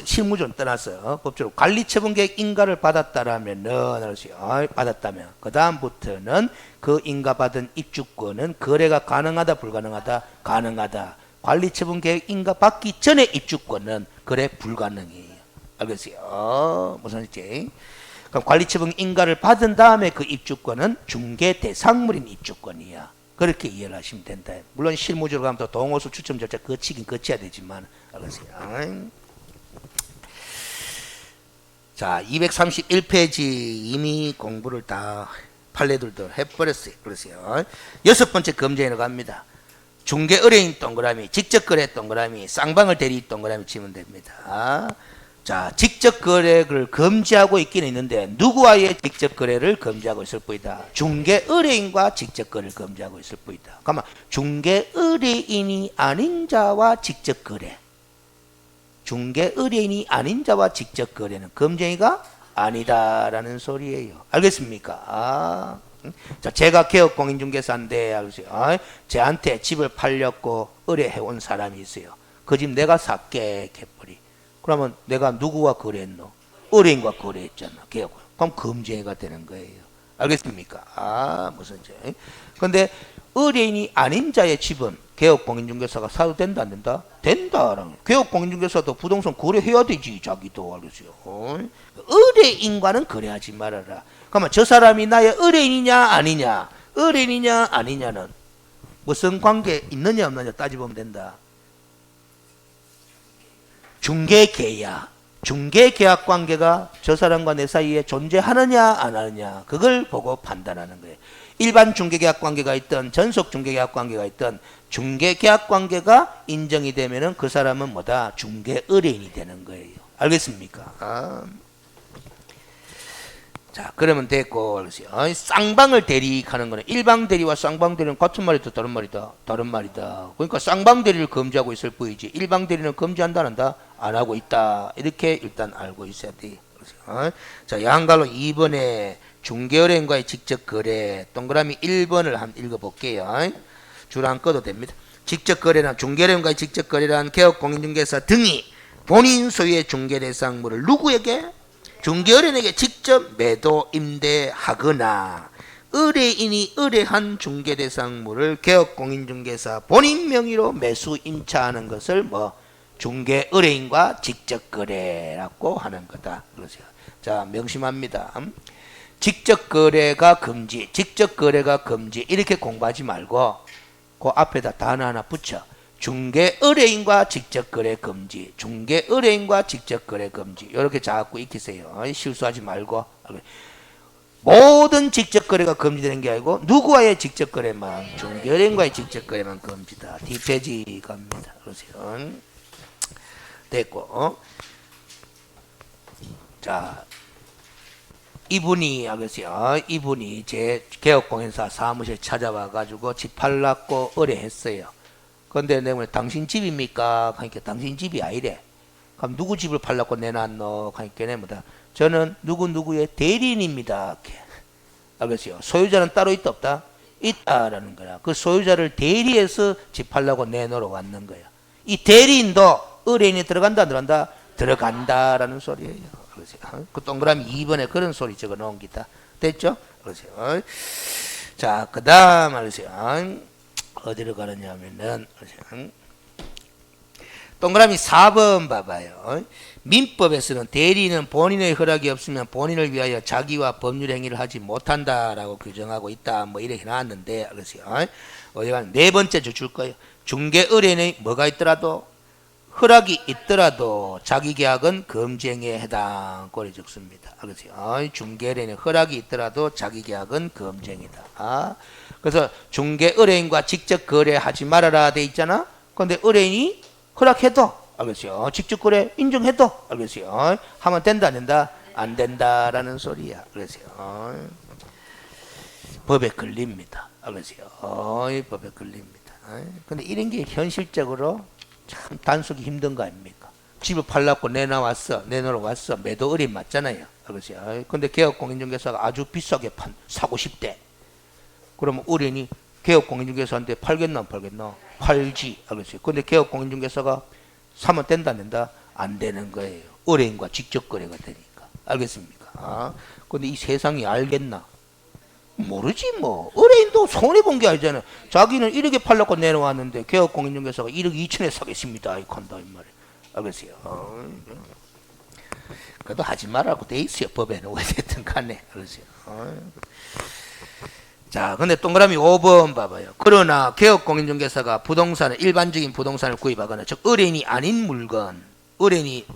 A: 실무적으로 떠나서 법적으로 관리처분 계획 인가를 받았다라면은 알았어요? 받았다면 그 다음부터는 그 인가받은 입주권은 거래가 가능하다 불가능하다? 가능하다. 관리처분 계획 인가 받기 전에 입주권은 거래 불가능해요. 알겠어요? 무슨 말인지? 그럼 관리처분 인가를 받은 다음에 그 입주권은 중개 대상물인 입주권이야. 그렇게 이해를 하시면 된다. 물론 실무적으로 가면 또 동호수 추첨 절차 거치긴 거쳐야 되지만 알겠어요? 자, 231페이지 이미 공부를 다 판례들도 해버렸어요. 그러세요. 여섯 번째 검증에 갑니다. 중개 의뢰인 동그라미, 직접 거래 동그라미, 쌍방을 대리 동그라미 치면 됩니다. 자, 직접 거래를 금지하고 있기는 있는데 누구와의 직접 거래를 금지하고 있을 뿐이다. 중개 의뢰인과 직접 거래를 금지하고 있을 뿐이다. 그러면 중개 의뢰인이 아닌 자와 직접 거래. 중개 의뢰인이 아닌 자와 직접 거래는 검증이가 아니다라는 소리예요. 알겠습니까? 자, 제가 개업공인중개사인데 제한테 집을 팔렸고 의뢰해온 사람이 있어요. 그 집 내가 살게 개뿔이. 그러면 내가 누구와 거래했노? 의뢰인과 거래했잖아. 개업. 그럼 검증이가 되는 거예요. 알겠습니까? 무슨 제? 근데 의뢰인이 아닌 자의 집은 개업공인중개사가 사도 된다 안 된다? 된다. 개업공인중개사도 부동산 거래해야 되지. 자기도. 알겠어요? 의뢰인과는 거래하지 말아라. 그러면 저 사람이 나의 의뢰인이냐 아니냐? 의뢰인이냐 아니냐는 무슨 관계 있느냐 없느냐 따져보면 된다. 중개계약. 중개계약 관계가 저 사람과 내 사이에 존재하느냐 안 하느냐 그걸 보고 판단하는 거예요. 일반 중개계약 관계가 있던 전속 중개계약 관계가 있던 중개계약 관계가 인정이 되면은 그 사람은 뭐다? 중개 의뢰인이 되는 거예요. 알겠습니까? 자, 그러면 됐고, 쌍방을 대리하는 거는 일방 대리와 쌍방 대리는 같은 말이다, 다른 말이다, 다른 말이다. 그러니까 쌍방 대리를 금지하고 있을 뿐이지 일방 대리는 금지한다, 안 한다, 안 하고 있다. 이렇게 일단 알고 있어야 돼. 자, 양갈로 2번에 중개의뢰인과의 직접 거래 동그라미 1번을 한번 읽어볼게요. 줄 안 꺼도 됩니다. 직접 거래란 중개의뢰인과의 직접 거래란 개업공인중개사 등이 본인 소유의 중개대상물을 누구에게? 중개의뢰인에게 직접 매도 임대하거나 의뢰인이 의뢰한 중개대상물을 개업공인중개사 본인 명의로 매수 임차하는 것을 뭐 중개의뢰인과 직접 거래라고 하는 거다. 그러세요. 자, 명심합니다. 직접 거래가 금지, 직접 거래가 금지 이렇게 공부하지 말고 그 앞에다 단어 하나 붙여. 중개 의뢰인과 직접 거래 금지, 중개 의뢰인과 직접 거래 금지 이렇게 자꾸 익히세요. 실수하지 말고. 모든 직접 거래가 금지되는 게 아니고 누구와의 직접 거래만, 중개 의뢰인과의 직접 거래만 금지다. 뒷페이지 갑니다. 그러세요. 됐고. 자, 이분이 알겠어요. 이분이 제 개업공인사 사무실 찾아와 가지고 집 팔랐고 의뢰했어요. 근데 내가 당신 집입니까? 하니까 당신 집이 아니래. 그럼 누구 집을 팔라고 내놨노? 하니까 내가 저는 누구누구의 대리인입니다. 알겠어요? 소유자는 따로 있다 없다? 있다라는 거야. 그 소유자를 대리해서 집 팔라고 내놓으러 왔는 거야. 이 대리인도 의뢰인이 들어간다 안 들어간다? 들어간다라는 소리예요. 그러세요. 그 동그라미 2번에 그런 소리 적어 놓은 기다. 됐죠? 그러세요. 자, 그 다음 알으세요. 어디로 가느냐면은 동그라미 4번 봐봐요. 민법에서는 대리인은 본인의 허락이 없으면 본인을 위하여 자기와 법률 행위를 하지 못한다라고 규정하고 있다. 뭐 이렇게 나왔는데 그러세요. 어디가 네 번째 줄 거예요. 중개 의뢰인이 뭐가 있더라도 허락이 있더라도 자기 계약은 금지행위에 해당권이 적습니다. 그러세요. 중개 의뢰인의 허락이 있더라도 자기 계약은 금지행위다. 그래서 중개 의뢰인과 직접 거래하지 말아라 돼 있잖아. 그런데 의뢰인이 허락해도 알겠어요. 직접 거래 인정해도 알겠어요. 하면 된다 안 된다? 안 된다라는 소리야. 그러세요. 법에 걸립니다. 그러세요. 법에 걸립니다. 근데 이런 게 현실적으로 참 단속이 힘든 거 아닙니까? 집을 팔려고 내놓으러 왔어. 매도 의뢰 맞잖아요. 그러세요. 근데 개업공인중개사가 아주 비싸게 사고 싶대. 그러면 의뢰인이 개업공인중개사한테 팔겠나 안 팔겠나? 팔지. 그러세요. 근데 개업공인중개사가 사면 된다 안 된다? 안 되는 거예요. 의뢰인과 직접 거래가 되니까. 알겠습니까? 근데 이 세상이 알겠나? 모르지 뭐. 의뢰인도 손해본 게 아니잖아요. 자기는 1억에 팔려고 내놓았는데 개업공인중개사가 1억 2천에 사겠습니다. 이렇게 한다 이 말이에요. 알겠어요. 그래도 하지 말라고 돼 있어요. 법에는 어쨌든 간에. 그러세요. 자, 근데 동그라미 5번 봐봐요. 그러나 개업공인중개사가 부동산을 일반적인 부동산을 구입하거나 즉 의뢰인이 아닌 물건, 의뢰인이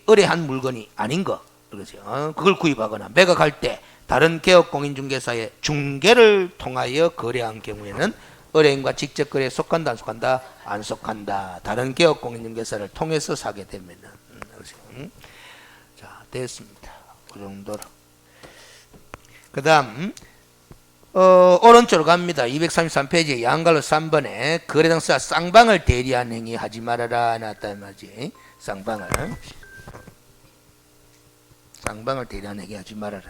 A: 의뢰한 물건이 아닌 거, 그러죠. 그걸 구입하거나 매각할 때 다른 개업공인중개사의 중개를 통하여 거래한 경우에는 의뢰인과 직접 거래에 속한다 안 속한다? 안 속한다. 다른 개업공인중개사를 통해서 사게 되면은. 자, 됐습니다. 그 정도로. 그 다음 오른쪽으로 갑니다. 233페이지 양갈로 3번에 거래당사가 쌍방을 대리한 행위 하지 말아라 나왔다 말이지. 쌍방을 대리한 행위 하지 말아라.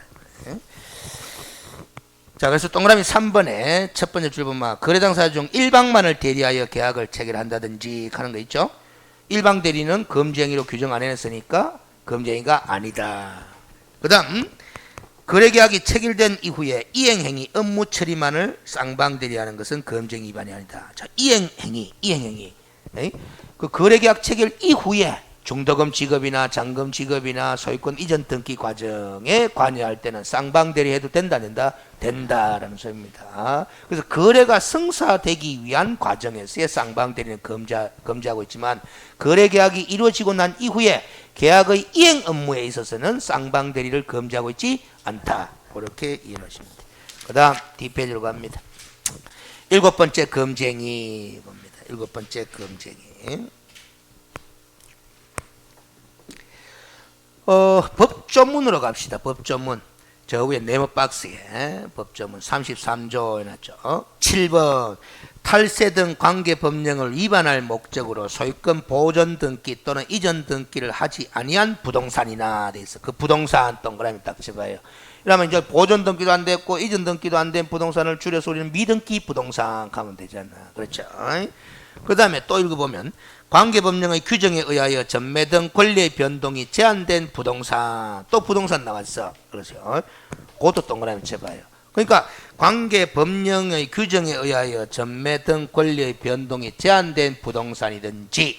A: 자, 그래서 동그라미 3번에 첫 번째 줄 보면 거래당사 중 일방만을 대리하여 계약을 체결한다든지 하는 거 있죠. 일방 대리는 금지행위로 규정 안 해놨으니까 금지행위가 아니다. 그 다음 거래계약이 체결된 이후에 이행행위 업무 처리만을 쌍방 대리하는 것은 금지행위 위반이 아니다. 자, 이행행위 그 거래계약 체결 이후에 중도금 지급이나 잔금 지급이나 소유권 이전 등기 과정에 관여할 때는 쌍방 대리해도 된다 된다라는 소리입니다. 그래서 거래가 성사되기 위한 과정에서의 쌍방 대리는 금지하고 있지만 거래계약이 이루어지고 난 이후에 계약의 이행 업무에 있어서는 쌍방 대리를 금지하고 있지 않다. 그렇게 이해하시면 돼요. 그 다음 뒷페이지로 갑니다. 7번째 금지행위 봅니다. 7번째 금지행위. 법조문으로 갑시다. 법조문. 저 위에 네모 박스에 법조문 33조 해놨죠. 7번 탈세 등 관계법령을 위반할 목적으로 소유권 보존 등기 또는 이전 등기를 하지 아니한 부동산이나 돼 있어. 그 부동산 동그라미 딱 집어요. 그러면 이제 보존 등기도 안 됐고 이전 등기도 안 된 부동산을 줄여서 우리는 미등기 부동산 하면 되잖아. 그렇죠? 그 다음에 또 읽어보면 관계법령의 규정에 의하여 전매 등 권리의 변동이 제한된 부동산, 또 부동산 나왔어. 그렇죠? 그것도 동그라미 쳐봐요. 그러니까 관계법령의 규정에 의하여 전매 등 권리의 변동이 제한된 부동산이든지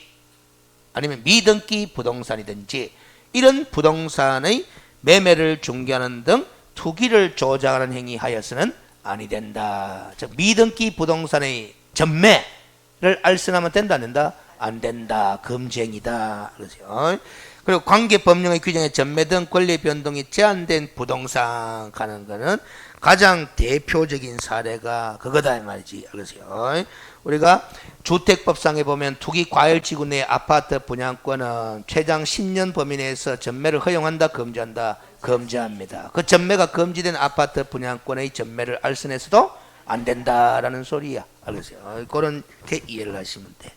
A: 아니면 미등기 부동산이든지 이런 부동산의 매매를 중개하는 등 투기를 조장하는 행위 하여서는 아니 된다. 즉 미등기 부동산의 전매를 알선하면 된다 안 된다? 안 된다. 금지행위다. 그러죠. 그리고 관계법령의 규정에 전매 등 권리 변동이 제한된 부동산 하는 거는 가장 대표적인 사례가 그거다 이 말이지. 그러세요. 우리가 주택법상에 보면 투기 과열지구 내 아파트 분양권은 최장 10년 범위 내에서 전매를 허용한다 금지한다? 금지합니다. 그 전매가 금지된 아파트 분양권의 전매를 알선해서도 안 된다라는 소리야. 알겠어요? 그렇게 이해를 하시면 돼.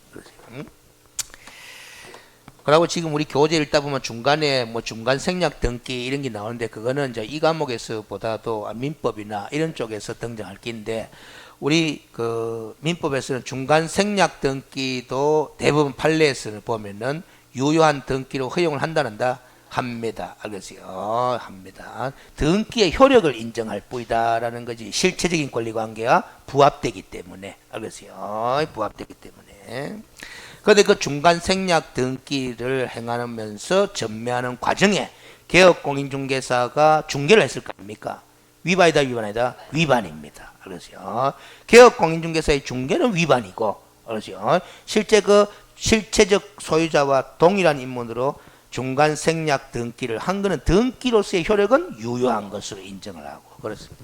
A: 그리고 지금 우리 교재 읽다 보면 중간에 뭐 중간 생략 등기 이런 게 나오는데 그거는 이제 이 과목에서 보다도 민법이나 이런 쪽에서 등장할 게인데 우리 그 민법에서는 중간 생략 등기도 대부분 판례에서는 보면은 유효한 등기로 허용을 한다는다 합니다. 알겠어요? 합니다. 등기의 효력을 인정할 뿐이다라는 거지 실체적인 권리 관계와 부합되기 때문에. 알겠어요? 부합되기 때문에. 그런데 그 중간 생략 등기를 행하면서 전매하는 과정에 개업공인중개사가 중개를 했을 거 아닙니까? 위반이다 위반이다? 위반입니다. 그렇죠. 개업공인중개사의 중개는 위반이고 그렇죠. 실제 그 실체적 소유자와 동일한 인물으로 중간 생략 등기를 한 거는 등기로서의 효력은 유효한 것으로 인정을 하고 그렇습니다.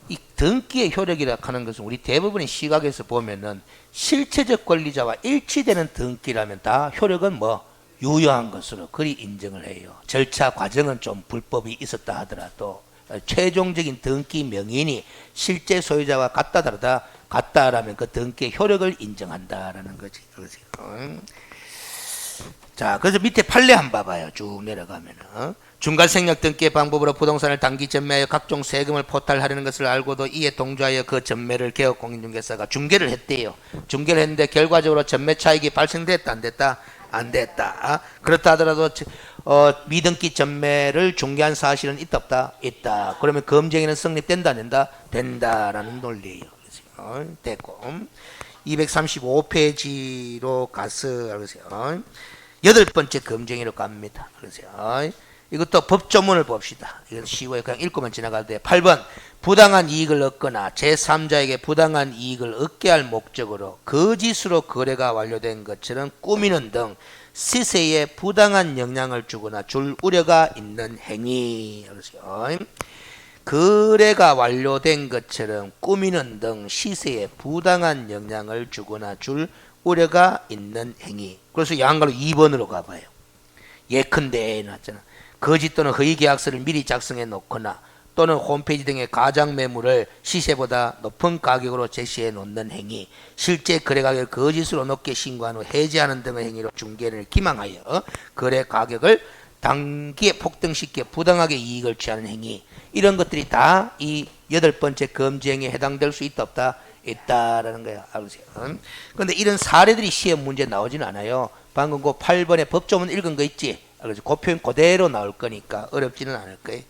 A: 이 등기의 효력이라 하는 것은 우리 대부분의 시각에서 보면은 실체적 권리자와 일치되는 등기라면 다 효력은 뭐 유효한 것으로 그리 인정을 해요. 절차 과정은 좀 불법이 있었다 하더라도 최종적인 등기 명인이 실제 소유자와 같다라면 그 등기의 효력을 인정한다라는 거지. 그렇지. 자, 그래서 밑에 판례 한번 봐봐요. 쭉 내려가면은 중간생략 등기의 방법으로 부동산을 단기 전매하여 각종 세금을 포탈하려는 것을 알고도 이에 동조하여 그 전매를 개업공인중개사가 중개를 했대요. 중개를 했는데 결과적으로 전매 차익이 발생됐다 안 됐다? 안 됐다. 그렇다 하더라도 미등기 전매를 중개한 사실은 있다 없다? 있다. 그러면 검증에는 성립된다 안 된다? 된다라는 논리예요. 됐고 235페이지로 가서 그러세요. 여덟 번째 검증으로 갑니다. 그러세요. 이것도 법조문을 봅시다. 이건 쉬워요. 그냥 읽고만 지나가도 돼요. 8번 부당한 이익을 얻거나 제3자에게 부당한 이익을 얻게 할 목적으로 거짓으로 거래가 완료된 것처럼 꾸미는 등 시세에 부당한 영향을 주거나 줄 우려가 있는 행위. 그러세요. 거래가 완료된 것처럼 꾸미는 등 시세에 부당한 영향을 주거나 줄 우려가 있는 행위. 그래서 양가로 2번으로 가봐요. 예컨대 나왔잖아. 거짓 또는 허위 계약서를 미리 작성해 놓거나 또는 홈페이지 등의 가장 매물을 시세보다 높은 가격으로 제시해 놓는 행위, 실제 거래 가격을 거짓으로 높게 신고한 후 해지하는 등의 행위로 중개를 기망하여 거래 가격을 단기에 폭등시켜 부당하게 이익을 취하는 행위, 이런 것들이 다 이 여덟 번째 검증에 해당될 수 있다 없다? 있다라는 거야. 알으세요. 그런데 이런 사례들이 시험 문제 나오지는 않아요. 방금 그 8번에 법조문 읽은 거 있지? 그래서 그 표현 그대로 나올 거니까 어렵지는 않을 거예요.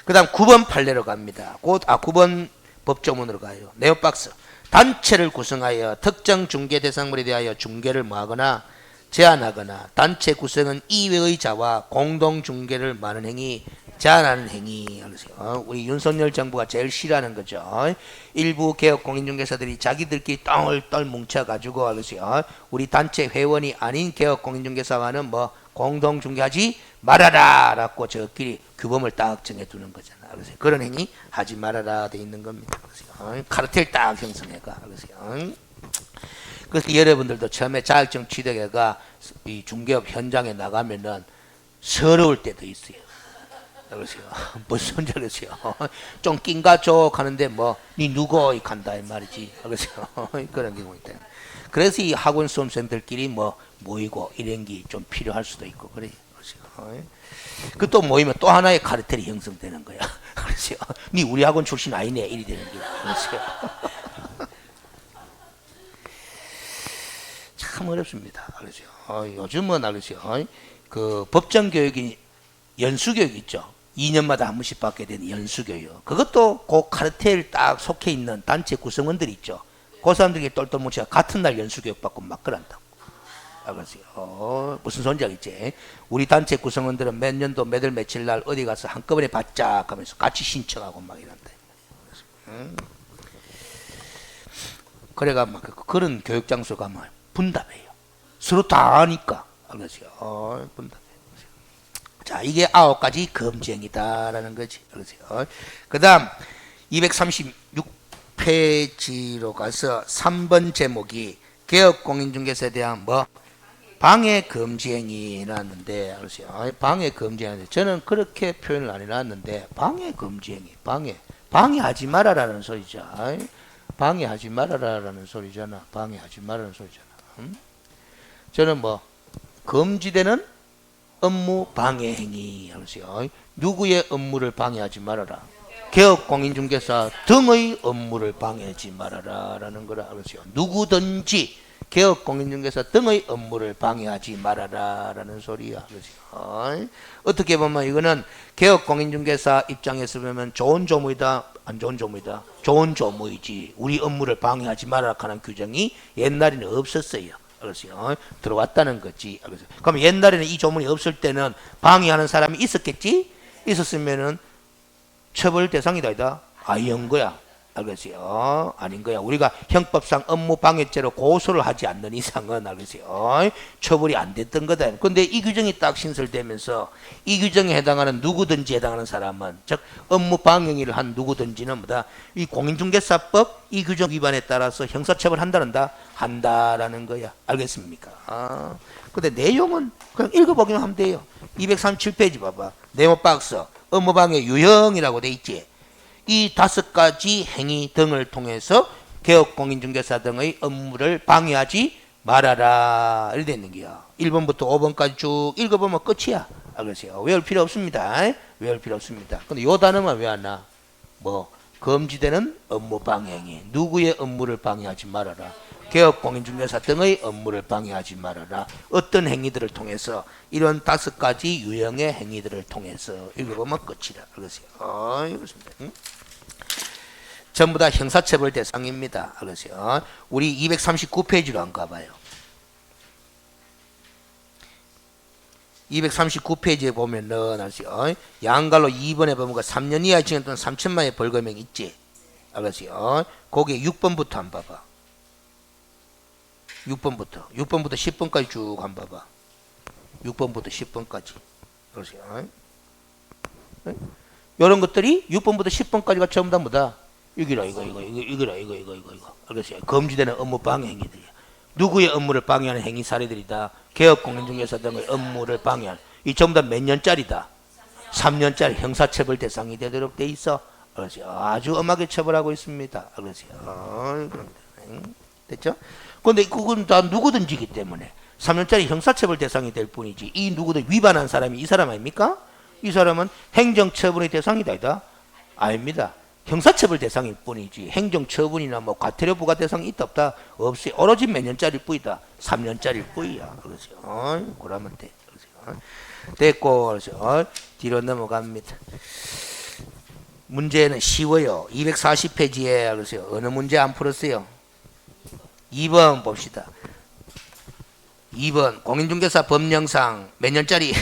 A: 그 다음 9번 판례로 갑니다. 9번 법조문으로 가요. 네오박스. 단체를 구성하여 특정 중개 대상물에 대하여 중개를 뭐하거나 제한하거나 단체 구성은 이외의 자와 공동 중개를 많은 행위, 제한하는 행위. 우리 윤석열 정부가 제일 싫어하는 거죠. 일부 개업 공인중개사들이 자기들끼리 똘똘 뭉쳐가지고 우리 단체 회원이 아닌 개업 공인중개사와는 뭐 공동 중개하지 말아라 라고 저끼리 규범을 딱 정해두는 거잖아. 그래서 그런 행위 하지 말아라 돼 있는 겁니다. 카르텔 딱 형성해가. 그래서 여러분들도 처음에 자격증 취득해가 이 중개업 현장에 나가면은 서러울 때도 있어요. 그러세요. 무슨 소리 그러세요. 좀 낀가 쪽 하는데 뭐 니 누구 이 간다 이 말이지. 그러세요. 그런 경우 있다. 그래서 이 학원 수험생들끼리 뭐 모이고 이런 게 좀 필요할 수도 있고 그래요. 그 또 모이면 또 하나의 카르텔이 형성되는 거야. 그러세요. 니 우리 학원 출신 아니네 이리 되는 게. 그러세요. 참 어렵습니다. 그러세요. 요즘은 그러세요. 그 법정 교육이 연수교육 있죠. 2년마다 한 번씩 받게 되는 연수교육. 그것도 그 카르텔 딱 속해 있는 단체 구성원들이 있죠. 그 사람들이 똘똘 뭉쳐 같은 날 연수교육 받고 막 그런다고. 무슨 소리인지 알겠지? 우리 단체 구성원들은 몇 년도 몇 월 며칠 날 어디 가서 한꺼번에 바짝 하면서 같이 신청하고 막 이런다. 그래가 막 그런 교육 장소 가면 분담해요. 서로 다 아니까. 알겠어요? 분담해. 자, 이게 9가지 검증이다라는 거지. 알겠어요? 그 다음 236페이지로 가서 3번 제목이 개업공인중개사에 대한 뭐 방해 금지행위 나왔는데, 알았어요? 방해 금지행위. 저는 그렇게 표현을 안 해놨는데, 방해 금지행위, 방해하지 말아라는 소리죠. 방해하지 말아라는 소리잖아. 방해하지 말아라는 소리잖아. 저는 뭐 금지되는 업무 방해 행위, 알았어요? 누구의 업무를 방해하지 말아라. 개업공인중개사 등의 업무를 방해하지 말아라라는 거라, 알았어요? 누구든지 개업공인중개사 등의 업무를 방해하지 말아라라는 소리야. 그렇죠? 어떻게 보면 이거는 개업공인중개사 입장에서 보면 좋은 조무이다, 안 좋은 조무이다? 좋은 조무이지. 우리 업무를 방해하지 말아라 하는 규정이 옛날에는 없었어요. 그렇죠? 들어왔다는 거지. 그럼 옛날에는 이 조문이 없을 때는 방해하는 사람이 있었겠지? 있었으면은 처벌 대상이다, 아니다? 아이인 거야. 알겠어요? 아닌 거야. 우리가 형법상 업무방해죄로 고소를 하지 않는 이상은 알겠어요? 처벌이 안 됐던 거다. 근데 이 규정이 딱 신설되면서 이 규정에 해당하는 누구든지 해당하는 사람은, 즉 업무방해를 한 누구든지는 뭐다? 이 공인중개사법 이 규정 위반에 따라서 형사처벌 한다라는 거야. 알겠습니까? 근데 내용은 그냥 읽어보기만 하면 돼요. 237페이지 봐봐. 네모박스 업무방해 유형이라고 돼 있지. 이 5가지 행위 등을 통해서 개업공인중개사 등의 업무를 방해하지 말아라. 이렇게 되는 거야. 1번부터 5번까지 쭉 읽어보면 끝이야. 알겠어요? 외울 필요 없습니다. 외울 필요 없습니다. 근데 요 단어만 왜 안 나? 뭐 금지되는 업무 방해 행위. 누구의 업무를 방해하지 말아라. 개업공인중개사 등의 업무를 방해하지 말아라. 어떤 행위들을 통해서 이런 5가지 유형의 행위들을 통해서 읽어보면 끝이다. 알겠어요? 이렇습니다. 전부 다 형사처벌 대상입니다. 알겠어요? 우리 239페이지로 한번 가봐요. 239페이지에 보면은 알겠어요? 양갈로 2번에 보면 3년 이하 징역 또는 3천만 원의 벌금형 있지. 알겠어요? 거기에 6번부터 한번 봐봐. 6번부터 10번까지 쭉 한번 봐봐. 6번부터 10번까지. 그러세요. 이런 것들이 6번부터 10번까지가 전부 다 뭐다? 이거라. 알겠어요? 금지되는 업무 방해 행위들이야. 누구의 업무를 방해하는 행위 사례들이다. 개업공인중개사 등의 업무를 방해하는. 이 전부 다 몇 년짜리다? 3년짜리 형사처벌 대상이 되도록 돼 있어. 알겠어요? 아주 엄하게 처벌하고 있습니다. 알겠어요? 됐죠? 근데 그건 다 누구든지기 때문에 3년짜리 형사처벌 대상이 될 뿐이지, 이 누구든 위반한 사람이 이 사람 아닙니까? 이 사람은 행정처분의 대상이다. 이다? 아닙니다. 형사처벌 대상일 뿐이지 행정처분이나 뭐 과태료 부과 대상이 있다 없다? 없어요. 오로지 몇 년짜리 뿐이다? 3년짜리 뿐이야. 그러세요. 그러면 돼. 그러세요. 됐고, 그러세요. 뒤로 넘어갑니다. 문제는 쉬워요. 240페이지에 그러세요. 어느 문제 안 풀었어요? 2번 봅시다. 2번 공인중개사 법령상 몇 년짜리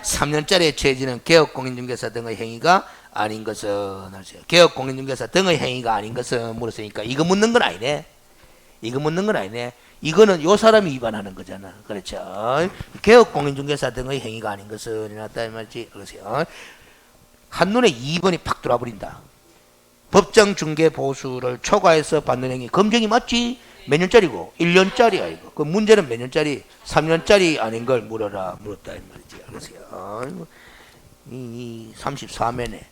A: 3년짜리에 처해지는 개업공인중개사 등의 행위가 아닌 것은 개업공인중개사 등의 행위가 아닌 것은 물었으니까 이거 묻는 건 아니네. 이거는 요 사람이 위반하는 거잖아. 그렇죠? 개업공인중개사 등의 행위가 아닌 것은 이났다 이 말이지. 그러세요. 한눈에 2번이 팍 돌아버린다. 법정 중개 보수를 초과해서 받는 행위 검증이 맞지? 몇 년짜리고? 1년짜리야 이거. 그 문제는 몇 년짜리? 3년짜리 아닌 걸 물었다 이 말이지. 그러세요. 이 34매네.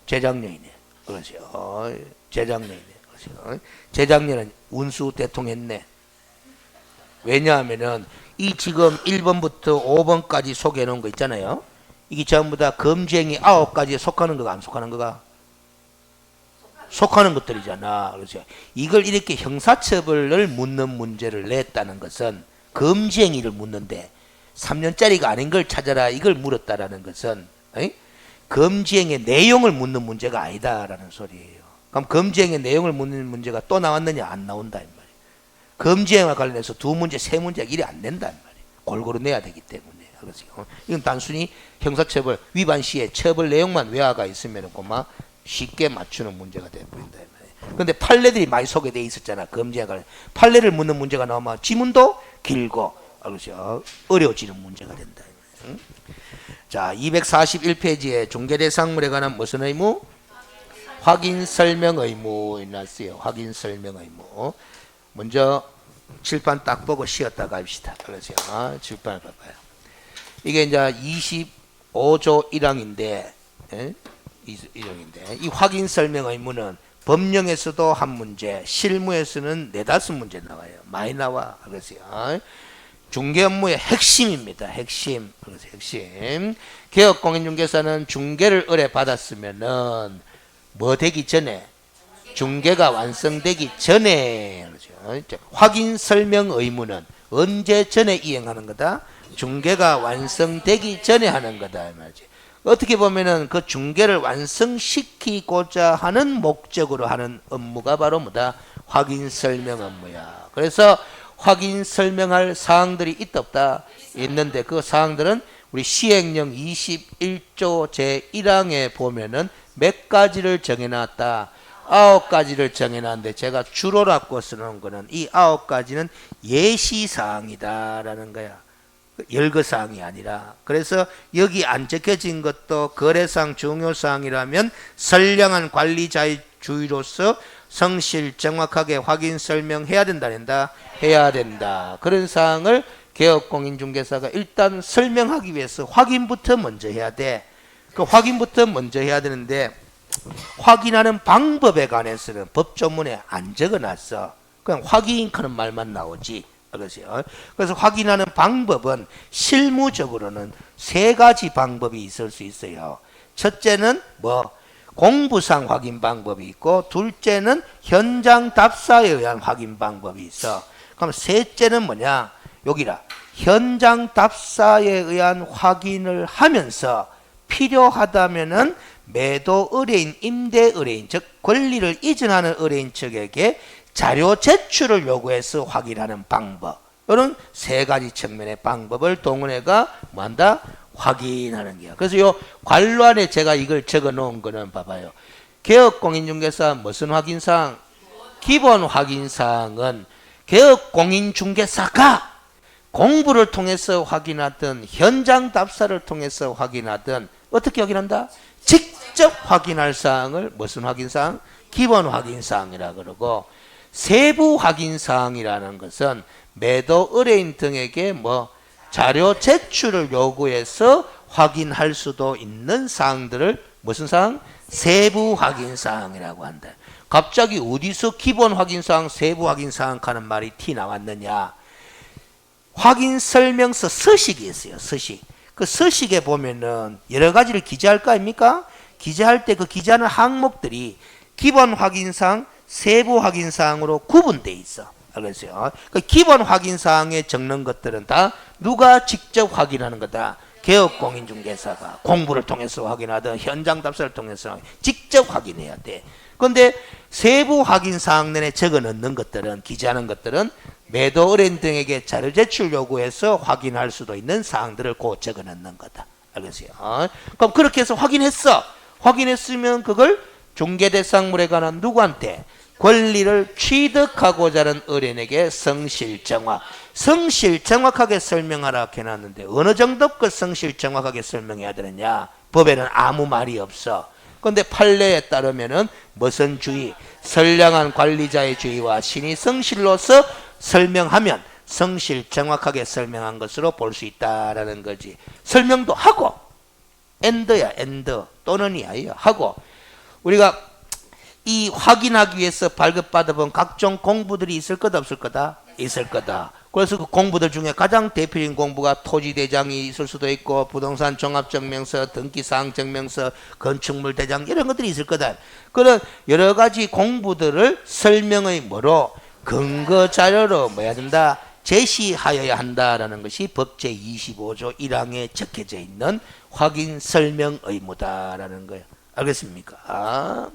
A: 재작년이네. 그러세요. 재작년이네. 그러세요. 재작년은 운수 대통했네. 왜냐하면은 이 지금 1번부터 5번까지 소개해 놓은 거 있잖아요. 이게 전부 다 금지행위 9가지에 속하는 거가 안 속하는 거가? 속하는 것들이잖아. 그렇죠? 이걸 이렇게 형사처벌을 묻는 문제를 냈다는 것은 금지행위를 묻는데 3년짜리가 아닌 걸 찾아라 이걸 물었다라는 것은 금지행위의 내용을 묻는 문제가 아니다라는 소리예요. 그럼 금지행위의 내용을 묻는 문제가 또 나왔느냐? 안 나온다 이 말이에요. 금지행위와 관련해서 2문제, 3문제가 일이 안 된다 이 말이에요. 골고루 내야 되기 때문에. 그렇죠? 이건 단순히 형사처벌 위반 시에 처벌 내용만 외화가 있으면 고마 쉽게 맞추는 문제가 되어버린다. 그런데 판례들이 많이 소개되어 있었잖아. 금지에 관련 판례를 묻는 문제가 나오면 지문도 길고 그렇죠? 어려워지는 문제가 된다. 자, 241페이지에 중개대상물에 관한 무슨 의무? 확인 설명 의무 났어요. 확인 설명 의무. 먼저 칠판 딱 보고 쉬었다 갑시다. 그렇죠? 칠판을 봐봐요. 이게 이제 25조 1항인데, 이 확인 설명 의무는 법령에서도 한 문제, 실무에서는 4-5문제 나와요. 많이 나와. 그래서요. 중개 업무의 핵심입니다. 핵심. 그래서 핵심. 개업공인중개사는 중개를 의뢰받았으면은 뭐 되기 전에, 중개가 완성되기 전에, 그렇죠. 확인 설명 의무는 언제 전에 이행하는 거다? 중개가 완성되기 전에 하는 거다 이 말이지. 어떻게 보면은 그 중개를 완성시키고자 하는 목적으로 하는 업무가 바로 뭐다? 확인 설명 업무야. 그래서 확인 설명할 사항들이 있다 없다? 있는데 그 사항들은 우리 시행령 21조 제1항에 보면은 몇 가지를 정해놨다. 9가지를 정해놨는데 제가 주로라고 쓰는 거는 이 9가지는 예시사항이다라는 거야. 열거사항이 아니라. 그래서 여기 안 적혀진 것도 거래상 중요사항이라면 선량한 관리자의 주의로서 성실 정확하게 확인 설명해야 된다. 해야 된다. 그런 사항을 개업공인중개사가 일단 설명하기 위해서 확인부터 먼저 해야 돼. 그 확인부터 먼저 해야 되는데 확인하는 방법에 관해서는 법조문에 안 적어놨어. 그냥 확인하는 말만 나오지. 그래서 확인하는 방법은 실무적으로는 3가지 방법이 있을 수 있어요. 첫째는 공부상 확인 방법이 있고, 둘째는 현장 답사에 의한 확인 방법이 있어. 그럼 셋째는 뭐냐? 여기라. 현장 답사에 의한 확인을 하면서 필요하다면은 매도 의뢰인, 임대 의뢰인, 즉 권리를 이전하는 의뢰인 측에게 자료 제출을 요구해서 확인하는 방법. 이런 3가지 측면의 방법을 동은회가 뭐한다? 확인하는 거야. 그래서 요 관로안에 제가 이걸 적어 놓은 거는 봐봐요. 개업공인중개사 무슨 확인사항? 기본 확인사항은 개업공인중개사가 공부를 통해서 확인하든 현장 답사를 통해서 확인하든 어떻게 확인한다? 직접 확인할 사항을 무슨 확인사항? 기본 확인사항이라 그러고, 세부 확인사항이라는 것은 매도 의뢰인 등에게 자료 제출을 요구해서 확인할 수도 있는 사항들을 무슨 사항? 세부 확인사항이라고 한다. 갑자기 어디서 기본 확인사항, 세부 확인사항 하는 말이 티 나왔느냐? 확인설명서 서식이 있어요. 서식. 그 서식에 보면은 여러 가지를 기재할 거 아닙니까? 기재할 때 그 기재하는 항목들이 기본 확인사항, 세부 확인사항으로 구분되어 있어. 알겠어요? 그 기본 확인사항에 적는 것들은 다 누가 직접 확인하는 거다? 개업공인중개사가 공부를 통해서 확인하든 현장 답사를 통해서 직접 확인해야 돼. 그런데 세부 확인사항 내에 적어 넣는 것들은, 기재하는 것들은 매도 의뢰인 등에게 자료 제출 요구해서 확인할 수도 있는 사항들을 곧 적어 넣는 거다. 알겠어요? 그럼 그렇게 해서 확인했어. 확인했으면 그걸 중개대상물에 관한 누구한테? 권리를 취득하고자 하는 의뢰인에게 성실 정확하게 설명하라 해놨는데 어느 정도껏 성실 정확하게 설명해야 되느냐? 법에는 아무 말이 없어. 그런데 판례에 따르면은 무슨 주의? 선량한 관리자의 주의와 신의 성실로서 설명하면 성실 정확하게 설명한 것으로 볼 수 있다라는 거지. 설명도 하고, 엔드야, 엔드 또는이 아니야, 하고. 우리가 이 확인하기 위해서 발급받아 본 각종 공부들이 있을 거다 없을 거다? 있을 거다. 그래서 그 공부들 중에 가장 대표적인 공부가 토지대장이 있을 수도 있고, 부동산 종합증명서, 등기사항증명서, 건축물 대장 이런 것들이 있을 거다. 그런 여러 가지 공부들을 설명의 뭐로? 근거 자료로 뭐야 된다? 제시하여야 한다라는 것이 법 제25조 1항에 적혀져 있는 확인 설명 의무다라는 거예요. 알겠습니까?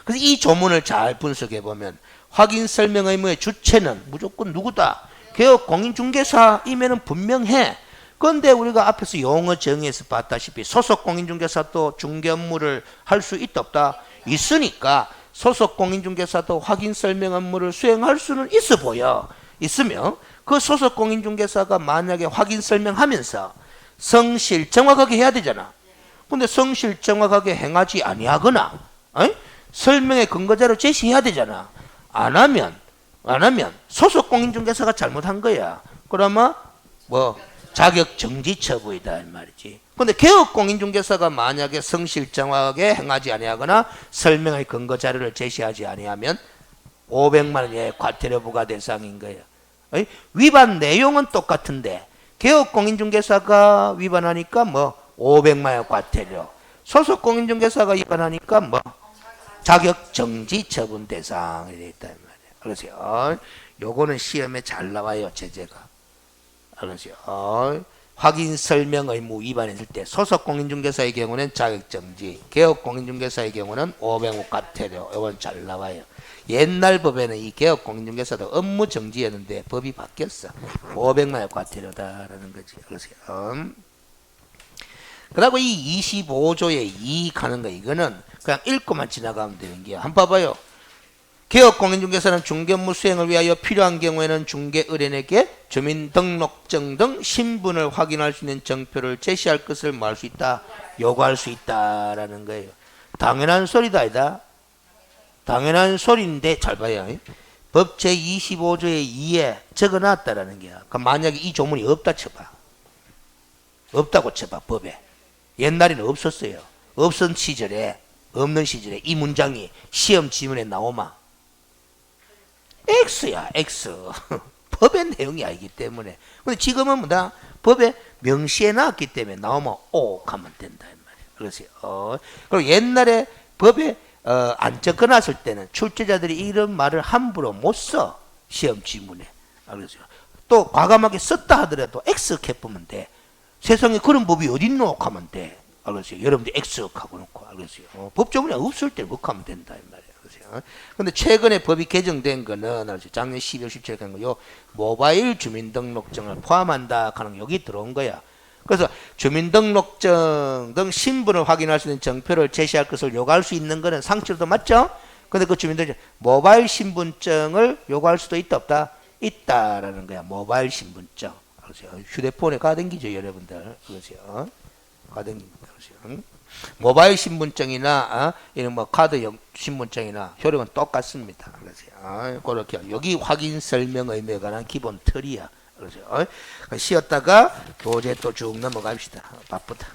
A: 그래서 이 조문을 잘 분석해 보면 확인 설명 의무의 주체는 무조건 누구다? 개업공인중개사이면은 분명해. 그런데 우리가 앞에서 용어 정의에서 봤다시피 소속 공인중개사도 중개 업무를 할 수 있다 없다? 있으니까 소속 공인중개사도 확인 설명 업무를 수행할 수는 있어 보여. 있으면 그 소속 공인중개사가 만약에 확인 설명하면서 성실 정확하게 해야 되잖아. 근데 성실 정확하게 행하지 아니하거나 설명의 근거자료 제시해야 되잖아. 안 하면 소속 공인중개사가 잘못한 거야. 그러면 자격 정지 처분이다 이 말이지. 근데 개업 공인중개사가 만약에 성실 정확하게 행하지 아니하거나 설명의 근거 자료를 제시하지 아니하면 500만 원의 과태료 부과 대상인 거예요. 위반 내용은 똑같은데 개업 공인중개사가 위반하니까 500만 원 과태료, 소속 공인중개사가 위반하니까 자격 정지 처분 대상이 되어 있다 이 말이에요. 알겠어요? 요거는 시험에 잘 나와요, 제재가. 알겠어요? 확인 설명 의무 위반했을 때 소속 공인중개사의 경우는 자격정지, 개업 공인중개사의 경우는 500원 과태료. 이건 잘 나와요. 옛날 법에는 이 개업 공인중개사도 업무 정지였는데 법이 바뀌었어. 500만 원 과태료다라는 거지. 그러세요. 그리고 이 25조의 2 가는 거 이거는 그냥 읽고만 지나가면 되는 게야. 한번 봐봐요. 개업공인중개사는 중개업무 수행을 위하여 필요한 경우에는 중개의뢰인에게 주민등록증 등 신분을 확인할 수 있는 정표를 제시할 것을 뭐 할 수 있다? 요구할 수 있다라는 거예요. 당연한 소리다 아니다. 당연한 소리인데 잘 봐요. 법 제25조의 2에 적어놨다라는 게야. 그럼 만약에 이 조문이 없다 쳐봐. 없다고 쳐봐 법에. 옛날에는 없었어요. 없던 시절에 없는 시절에 이 문장이 시험 지문에 나오마. X야 X. 법의 내용이 아니기 때문에. 근데 지금은 뭐다? 법에 명시해 놨기 때문에 나오면 O 하면 된다 이 말이야. 그래서 그리고 옛날에 법에 안 적어놨을 때는 출제자들이 이런 말을 함부로 못 써. 시험 지문에. 그래서 또 과감하게 썼다 하더라도 X 캡으면 돼. 세상에 그런 법이 어딨노 하면 돼. 알겠어요. 여러분들 X 하고 놓고 알겠어요. 법조문에 없을 때 하면 된다 이 말이야. 알겠어요. 근데 최근에 법이 개정된 거는 알겠어요. 작년 12월 17일에 된 거요. 모바일 주민등록증을 포함한다 하는 게 여기 들어온 거야. 그래서 주민등록증 등 신분을 확인할 수 있는 정표를 제시할 것을 요구할 수 있는 거는 상식으로도 맞죠? 근데 그 주민등록증 모바일 신분증을 요구할 수도 있다 없다? 있다라는 거야. 모바일 신분증. 휴대폰에 가등기죠 여러분들. 그렇죠? 가등기입니다. 그렇죠? 모바일 신분증이나 이런 뭐 카드 신분증이나 효력은 똑같습니다. 그렇죠? 그렇게 여기 확인 설명 의무에 관한 기본 틀이야. 그렇죠? 쉬었다가 교재 또 쭉 넘어갑시다. 바쁘다.